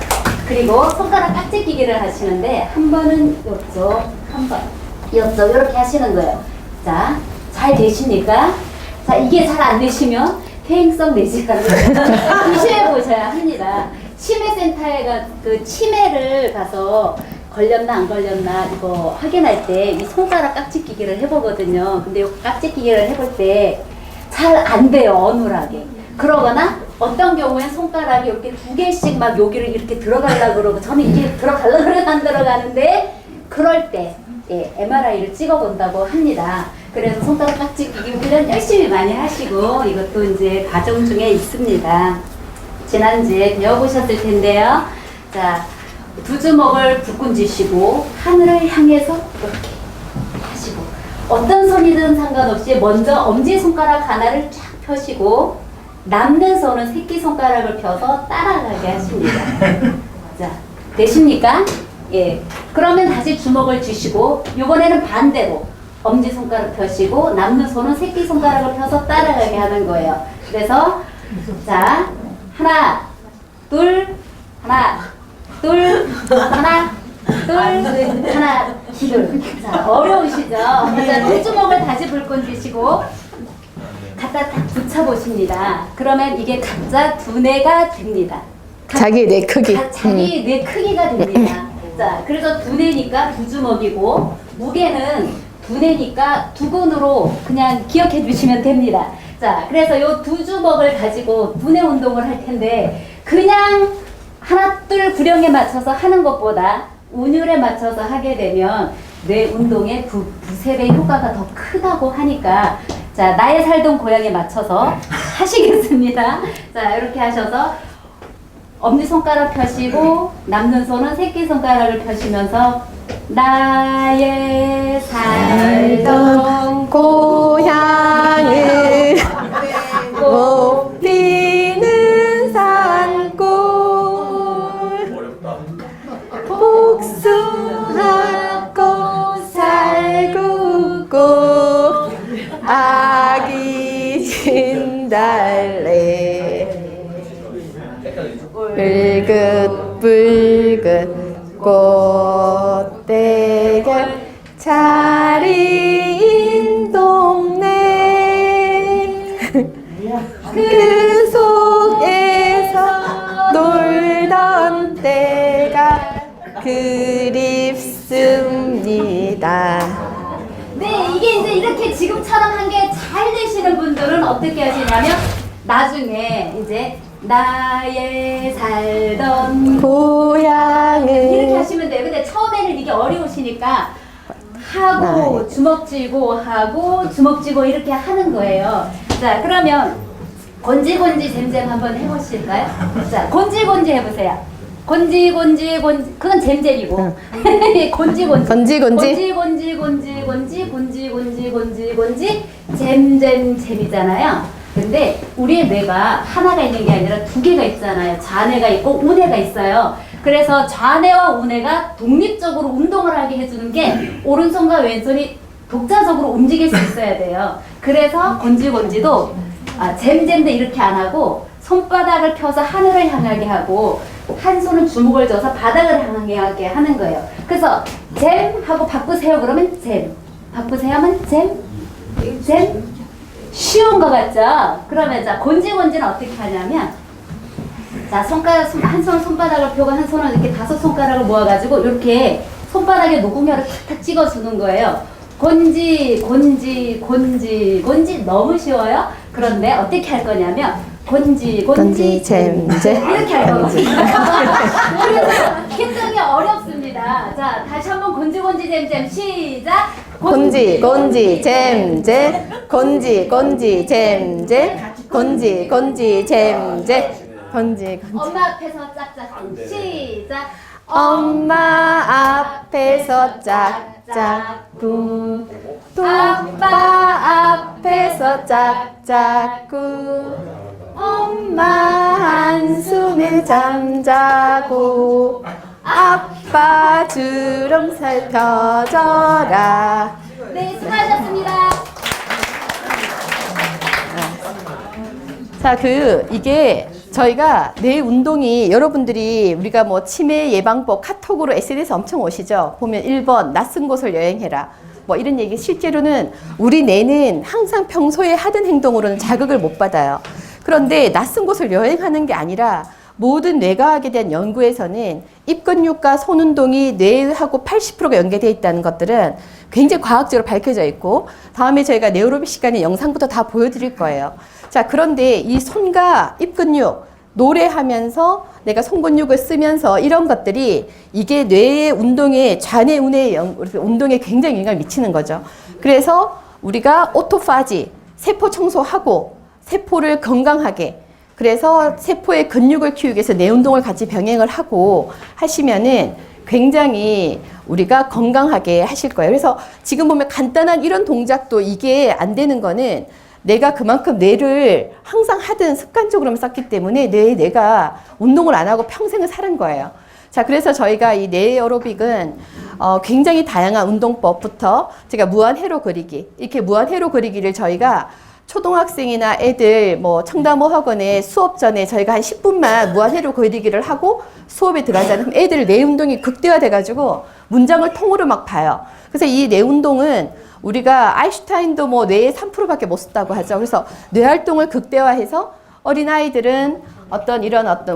그리고 손가락 깍지 끼기를 하시는데, 한 번은 이쪽, 한 번 이쪽 이렇게 하시는 거예요. 자, 잘 되십니까? 자, 이게 잘 안 되시면 퇴행성 뇌질환을 조심해 보셔야 합니다. 치매센터에 그 치매를 가서 걸렸나 안 걸렸나 이거 확인할 때 이 손가락 깍지 끼기를 해보거든요. 근데 이 깍지 끼기를 해볼 때 잘 안 돼요, 어눌하게. 그러거나 어떤 경우엔 손가락이 이렇게 2개씩 막 여기를 이렇게 들어가려고 그러고 저는 이게 들어가려고 그러면 안 들어가는데 그럴 때 MRI를 찍어본다고 합니다. 그래서 손가락 깍지 끼기 훈련 열심히 많이 하시고 이것도 이제 과정 중에 있습니다. 지난주에 배워보셨을 텐데요. 자, 두 주먹을 불끈 쥐시고 하늘을 향해서 이렇게 하시고 어떤 손이든 상관없이 먼저 엄지손가락 하나를 쫙 펴시고 남는 손은 새끼손가락을 펴서 따라가게 하십니다. 자, 되십니까? 예. 그러면 다시 주먹을 쥐시고 이번에는 반대로 엄지손가락 펴시고 남는 손은 새끼손가락을 펴서 따라가게 하는 거예요. 그래서 자, 하나, 둘, 하나, 둘, 하나, 둘, 하나, 둘. 자, 어려우시죠? 자, 두 주먹을 다시 불끈 쥐시고 갖다 딱 붙여보십니다. 그러면 이게 각자 두뇌가 됩니다. 자기 뇌 크기. 자기 뇌 크기가 됩니다. 자, 그래서 두뇌니까 두 주먹이고 무게는 두뇌니까 두근으로 그냥 기억해 주시면 됩니다. 자, 그래서 요 두 주먹을 가지고 두뇌 운동을 할 텐데 그냥 하나 둘 구령에 맞춰서 하는 것보다 운율에 맞춰서 하게 되면 뇌 운동의 두세 배 효과가 더 크다고 하니까 자, 나의 살던 고향에 맞춰서 하시겠습니다. 자, 이렇게 하셔서 엄지손가락 펴시고 남는 손은 새끼손가락을 펴시면서 나의 살던 고향을 못 피는 산골 복숭아꽃 살구꽃 아기 진달래 붉긋붉긋 꽃대결 자리인 동네 그 속에서 놀던 때가 그립습니다. 네, 이게 이제 이렇게 지금처럼 한 게 잘 되시는 분들은 어떻게 하시냐면 나중에 이제 나의 살던 고향을 이렇게 하시면 돼요. 근데 처음에는 이게 어려우시니까 하고 주먹 쥐고 하고 주먹 쥐고 이렇게 하는 거예요. 자, 그러면 곤지곤지 잼잼 한번 해보실까요? 자, 곤지곤지 해보세요. 곤지 그건 잼잼이고 곤지곤지 잼잼잼이잖아요. 근데 우리의 뇌가 하나가 있는 게 아니라 두 개가 있잖아요. 좌뇌가 있고 우뇌가 있어요. 그래서 좌뇌와 우뇌가 독립적으로 운동을 하게 해주는 게 오른손과 왼손이 독자적으로 움직일 수 있어야 돼요. 그래서 곤지곤지도 잼잼도 이렇게 안 하고 손바닥을 펴서 하늘을 향하게 하고 한 손은 주먹을 져서 바닥을 향하게 하는 거예요. 그래서 잼 하고 바꾸세요 그러면 잼, 바꾸세요 하면 잼, 쉬운 거 같죠? 그러면 자, 곤지곤지는 어떻게 하냐면 자, 한 손은 손바닥을 펴고 한 손은 이렇게 5손가락을 모아가지고 이렇게 손바닥에 노궁혈을 탁탁 찍어주는 거예요. 곤지 너무 쉬워요. 그런데 어떻게 할 거냐면 곤지 잼잼 이렇게 할 거거든요. 그래서 굉장히 어렵습니다. 자, 다시 한번 곤지 잼잼 시작. 곤지 잼잼 곤지 잼잼 곤지 잼잼 곤지 엄마 앞에서 짝짝 시작. 엄마 앞에서 짝짝꿍 아빠 앞에서 짝짝꿍 엄마 한숨에 잠자고 아빠 주름살 펴져라. 네, 수고하셨습니다. 자, 이게 저희가 뇌 운동이 여러분들이 우리가 뭐 치매 예방법 카톡으로 SNS 엄청 오시죠? 보면 1번 낯선 곳을 여행해라. 뭐 이런 얘기 실제로는 우리 뇌는 항상 평소에 하던 행동으로는 자극을 못 받아요. 그런데 낯선 곳을 여행하는 게 아니라 모든 뇌과학에 대한 연구에서는 입근육과 손운동이 뇌하고 80%가 연계되어 있다는 것들은 굉장히 과학적으로 밝혀져 있고, 다음에 저희가 네오로빅 시간에 영상부터 다 보여드릴 거예요. 자, 그런데 이 손과 입근육, 노래하면서 내가 손근육을 쓰면서 이런 것들이 이게 뇌의 운동에, 좌뇌 우뇌의 운동에 굉장히 영향을 미치는 거죠. 그래서 우리가 오토파지, 세포 청소하고 세포를 건강하게, 그래서 세포의 근육을 키우기 위해서 뇌 운동을 같이 병행을 하고 하시면은 굉장히 우리가 건강하게 하실 거예요. 그래서 지금 보면 간단한 이런 동작도 이게 안 되는 거는 내가 그만큼 뇌를 항상 하든 습관적으로만 썼기 때문에 뇌가 운동을 안 하고 평생을 사는 거예요. 자, 그래서 저희가 이 뇌 에어로빅은 굉장히 다양한 운동법부터 제가 무한 회로 그리기, 이렇게 무한 회로 그리기를 저희가 초등학생이나 애들 뭐 청담호 학원에 수업 전에 저희가 한 10분만 무한회로 그리기를 하고 수업에 들어가자면 애들 뇌 운동이 극대화돼 가지고 문장을 통으로 막 봐요. 그래서 이 뇌 운동은 우리가 아인슈타인도 뭐 뇌의 3%밖에 못 썼다고 하죠. 그래서 뇌 활동을 극대화해서 어린아이들은 어떤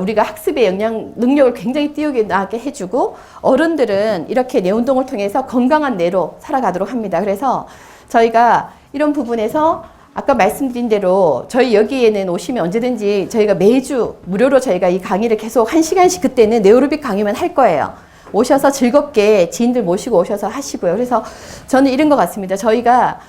우리가 학습의 능력을 굉장히 띄우게 해주고, 어른들은 이렇게 뇌 운동을 통해서 건강한 뇌로 살아가도록 합니다. 그래서 저희가 이런 부분에서 아까 말씀드린 대로 저희 여기에는 오시면 언제든지 저희가 매주 무료로 저희가 이 강의를 계속 1시간씩, 그때는 네오로빅 강의만 할 거예요. 오셔서 즐겁게 지인들 모시고 오셔서 하시고요. 그래서 저는 이런 것 같습니다. 저희가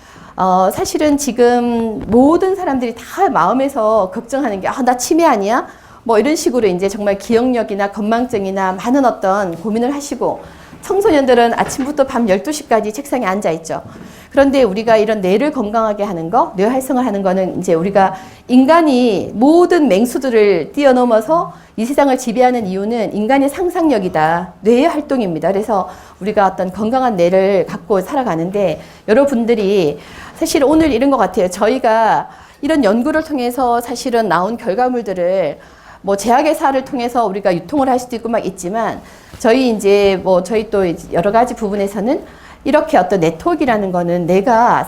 사실은 지금 모든 사람들이 다 마음에서 걱정하는 게, 나 치매 아니야? 뭐 이런 식으로 이제 정말 기억력이나 건망증이나 많은 어떤 고민을 하시고, 청소년들은 아침부터 밤 12시까지 책상에 앉아 있죠. 그런데 우리가 이런 뇌를 건강하게 하는 거, 뇌 활성화 하는 거는 이제 우리가 인간이 모든 맹수들을 뛰어넘어서 이 세상을 지배하는 이유는 인간의 상상력이다. 뇌의 활동입니다. 그래서 우리가 어떤 건강한 뇌를 갖고 살아가는데, 여러분들이 사실 오늘 이런 것 같아요. 저희가 이런 연구를 통해서 사실은 나온 결과물들을 뭐 제약의 사를 통해서 우리가 유통을 할 수도 있고 막 있지만, 저희 또 여러 가지 부분에서는 이렇게 어떤 네트워크라는 거는 내가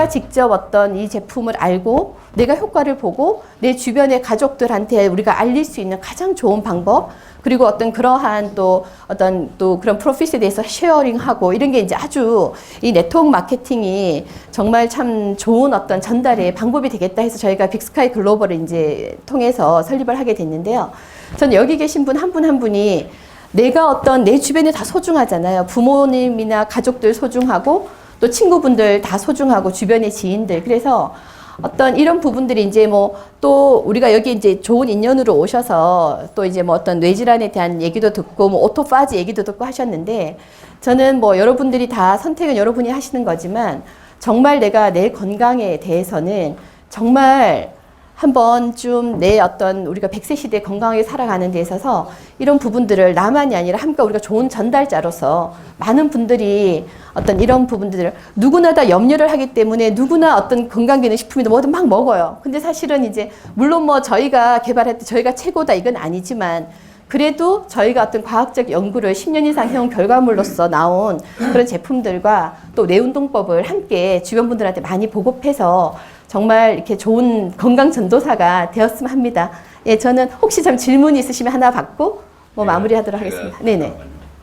직접 어떤 이 제품을 알고 내가 효과를 보고 내 주변의 가족들한테 우리가 알릴 수 있는 가장 좋은 방법, 그리고 어떤 그러한 또 그런 프로핏에 대해서 쉐어링하고 이런 게 이제 아주 이 네트워크 마케팅이 정말 참 좋은 어떤 전달의 방법이 되겠다 해서 저희가 빅스카이 글로벌을 이제 통해서 설립을 하게 됐는데요. 저는 여기 계신 분 한 분 한 분이 내가 내 주변에 다 소중하잖아요. 부모님이나 가족들 소중하고 또 친구분들 다 소중하고 주변의 지인들. 그래서 이런 부분들이 이제 또 우리가 여기 이제 좋은 인연으로 오셔서 또 이제 어떤 뇌질환에 대한 얘기도 듣고 오토파지 얘기도 듣고 하셨는데, 저는 여러분들이 다 선택은 여러분이 하시는 거지만 정말 내가 내 건강에 대해서는 정말 한 번쯤 우리가 100세 시대에 건강하게 살아가는 데 있어서 이런 부분들을 나만이 아니라 함께 우리가 좋은 전달자로서 많은 분들이 이런 부분들을 누구나 다 염려를 하기 때문에 누구나 어떤 건강기능식품이든 뭐든 막 먹어요. 근데 사실은 이제 물론 저희가 개발할 때 저희가 최고다 이건 아니지만, 그래도 저희가 어떤 과학적 연구를 10년 이상 해온 결과물로서 나온 그런 제품들과 또 뇌운동법을 함께 주변 분들한테 많이 보급해서 정말 이렇게 좋은 건강 전도사가 되었으면 합니다. 예, 저는 혹시 좀 질문이 있으시면 하나 받고 마무리하도록 하겠습니다. 네네.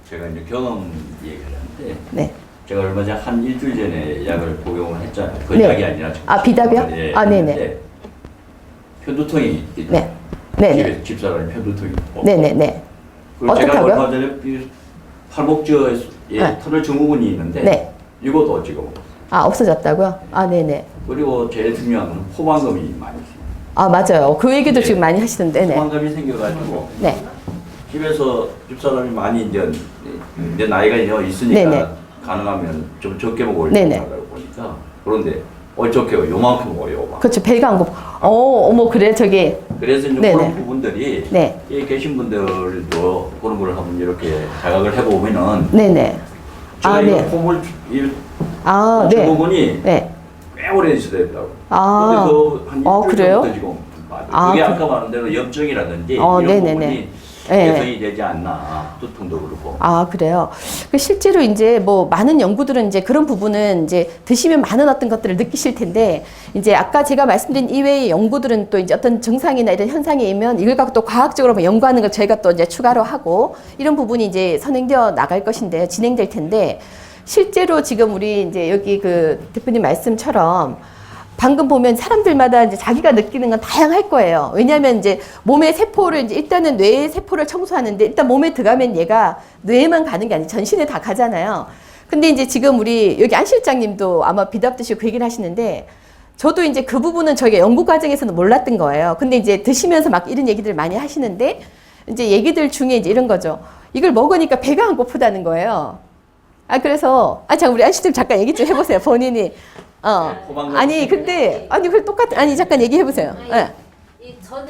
제가 이제 경험 얘기를 하는데, 네. 제가 얼마 전 한 일주일 전에 약을 복용을 했잖아요. 그 네. 약이 아니라 비답이요? 예, 네네. 편두통이 있죠. 네. 네네. 집사람이 편두통이 있고. 네네네. 그리고 제가 어떻다고요? 얼마 전에 팔목뼈에 네. 터널 증후군이 있는데, 네. 이것도 지금. 없어졌다고요? 네네. 그리고 제일 중요한 건 포만감이 많이 있습니다. 맞아요. 그 얘기도 네. 지금 많이 하시던데. 네. 포만감이 생겨가지고 네. 집에서 집사람이 많이 이제 내 나이가 있으니까 네네. 가능하면 좀 적게 먹으려고 네네. 하다 보니까, 그런데 어저께 요만큼 먹어요. 그렇죠. 배가 안 고파. 어머, 그래, 저기. 그래서 이제 네네. 그런 부분들이 네. 여기 계신 분들도 그런 걸 한번 이렇게 자각을 해보면은, 네네. 제가 네. 이거 콧물 네. 증후군이 네. 꽤 오래 있었다고. 아. 근데 한 그래요? 일주일부터 지금 그게 아까 말한 대로 염증이라든지 이런 네네네. 부분이 네. 개선이 되지 않나. 두통도 그렇고. 그래요. 그 실제로 이제 뭐 많은 연구들은 이제 그런 부분은 이제 드시면 많은 어떤 것들을 느끼실 텐데, 이제 아까 제가 말씀드린 이외의 연구들은 또 이제 어떤 증상이나 이런 현상이 있으면 이걸 갖고 또 과학적으로 뭐 연구하는 걸 저희가 또 이제 추가로 하고 이런 부분이 이제 선행되어 나갈 것인데, 진행될 텐데, 실제로 지금 우리 이제 여기 그 대표님 말씀처럼 방금 보면 사람들마다 이제 자기가 느끼는 건 다양할 거예요. 왜냐하면 이제 몸의 세포를 이제 일단은 뇌의 세포를 청소하는데, 일단 몸에 들어가면 얘가 뇌에만 가는 게 아니고 전신에 다 가잖아요. 근데 이제 지금 우리 여기 안 실장님도 아마 비답 드시고 그 얘기를 하시는데, 저도 이제 그 부분은 저희가 연구 과정에서는 몰랐던 거예요. 근데 이제 드시면서 막 이런 얘기들 많이 하시는데, 이제 얘기들 중에 이제 이런 거죠. 이걸 먹으니까 배가 안 고프다는 거예요. 그래서 참 우리 안 실장 잠깐 얘기 좀 해보세요. 본인이. 아니 근데 그걸 아니 잠깐 얘기해 보세요. 저는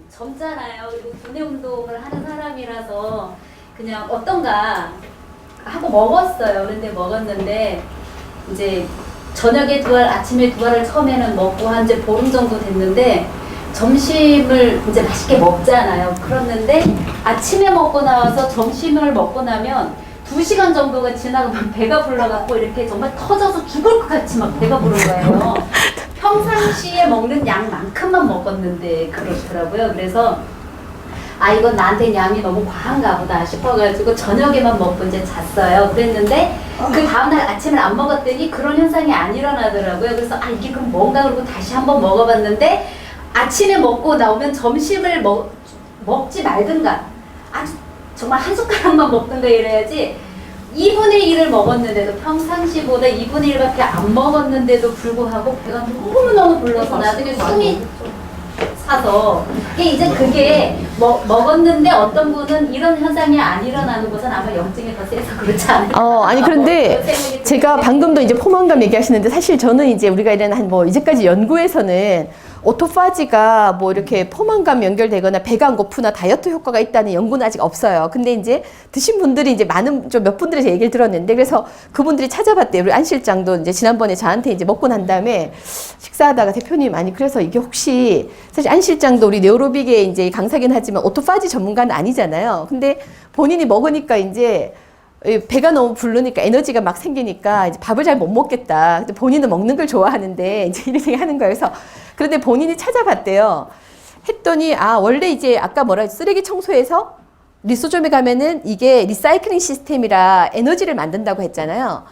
젊잖아요. 그리고 두뇌 운동을 하는 사람이라서 그냥 어떤가 하고 먹었어요. 그런데 먹었는데 이제 저녁에 2알, 아침에 2알을 처음에는 먹고 한 이제 보름 정도 됐는데, 점심을 이제 맛있게 먹잖아요. 그랬는데 아침에 먹고 나와서 점심을 먹고 나면 2시간 정도가 지나가면 배가 불러갖고 이렇게 정말 터져서 죽을 것 같이 막 배가 부른 거예요. 평상시에 먹는 양만큼만 먹었는데 그렇더라고요. 그래서 이건 나한테 양이 너무 과한가 보다 싶어가지고 저녁에만 먹고 이제 잤어요. 그랬는데 그 다음날 아침을 안 먹었더니 그런 현상이 안 일어나더라고요. 그래서 이게 그럼 뭔가 그러고 다시 한번 먹어봤는데, 아침에 먹고 나오면 점심을 먹지 말든가 정말 한 숟가락만 먹든가 이래야지, 2분의 1을 먹었는데도, 평상시보다 2분의 1밖에 안 먹었는데도 불구하고 배가 너무너무 불러서 나중에 숨이 차서, 이제 그게 먹었는데 어떤 분은 이런 현상이 안 일어나는 것은 아마 염증이 더 세서 그렇지 않을까. 아니 그런데 제가 방금도 이제 포만감 얘기하시는데, 사실 저는 이제 우리가 이런 이제까지 연구에서는 오토파지가 뭐 이렇게 포만감 연결되거나 배가 안 고프나 다이어트 효과가 있다는 연구는 아직 없어요. 근데 이제 드신 분들이 이제 몇 분들에서 얘기를 들었는데, 그래서 그분들이 찾아봤대요. 우리 안 실장도 이제 지난번에 저한테 이제 먹고 난 다음에 식사하다가, 대표님 그래서 이게 혹시, 사실 안 실장도 우리 네오로빅의 이제 강사긴 하지만 오토파지 전문가는 아니잖아요. 근데 본인이 먹으니까 이제 배가 너무 부르니까 에너지가 막 생기니까 이제 밥을 잘 못 먹겠다. 근데 본인은 먹는 걸 좋아하는데 이제 이런 얘기 하는 거예요. 그래서 그런데 본인이 찾아봤대요. 했더니 원래 이제 아까 쓰레기 청소해서 리소점에 가면은 이게 리사이클링 시스템이라 에너지를 만든다고 했잖아요.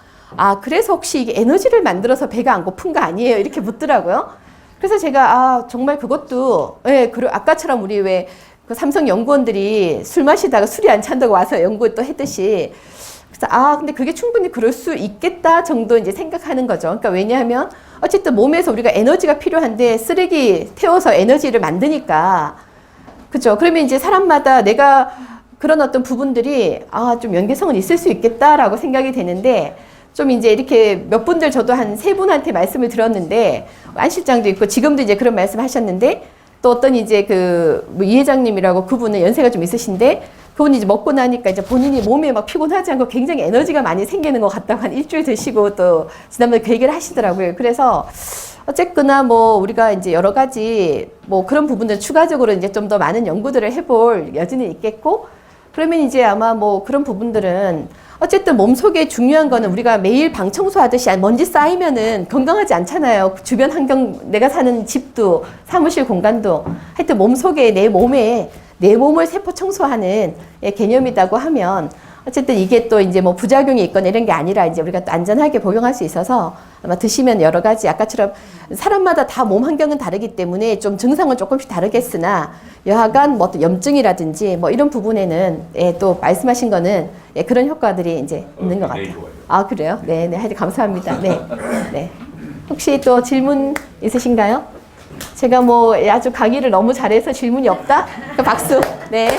그래서 혹시 이게 에너지를 만들어서 배가 안 고픈 거 아니에요? 이렇게 묻더라고요. 그래서 제가 정말 그것도 그리고 아까처럼 우리 왜 그 삼성 연구원들이 술 마시다가 술이 안 찬다고 와서 연구 또 했듯이, 그래서 근데 그게 충분히 그럴 수 있겠다 정도 이제 생각하는 거죠. 그러니까 왜냐하면 어쨌든 몸에서 우리가 에너지가 필요한데 쓰레기 태워서 에너지를 만드니까, 그죠? 그러면 이제 사람마다 내가 그런 어떤 부분들이 좀 연계성은 있을 수 있겠다라고 생각이 되는데, 좀 이제 이렇게 몇 분들 저도 한 3분한테 말씀을 들었는데, 안 실장도 있고 지금도 이제 그런 말씀 하셨는데, 또 어떤 이제 이 회장님이라고, 그분은 연세가 좀 있으신데, 그분이 이제 먹고 나니까 이제 본인이 몸에 막 피곤하지 않고 굉장히 에너지가 많이 생기는 것 같다고 한 일주일 드시고 또 지난번에 그 얘기를 하시더라고요. 그래서 어쨌거나 우리가 이제 여러 가지 그런 부분들 추가적으로 이제 좀 더 많은 연구들을 해볼 여지는 있겠고, 그러면 이제 아마 그런 부분들은 어쨌든 몸속에 중요한 거는, 우리가 매일 방 청소하듯이 먼지 쌓이면은 건강하지 않잖아요. 주변 환경, 내가 사는 집도 사무실 공간도, 하여튼 몸속에 내 몸을 세포 청소하는 개념이라고 하면, 어쨌든 이게 또 이제 부작용이 있거나 이런 게 아니라 이제 우리가 또 안전하게 복용할 수 있어서 아마 드시면 여러 가지, 아까처럼 사람마다 다 몸 환경은 다르기 때문에 좀 증상은 조금씩 다르겠으나, 여하간 어떤 염증이라든지 이런 부분에는 또 말씀하신 거는 그런 효과들이 이제 있는 것 같아요. 그래요? 네, 하여튼 감사합니다. 네. 혹시 또 질문 있으신가요? 제가 아주 강의를 너무 잘해서 질문이 없다? 박수. 네.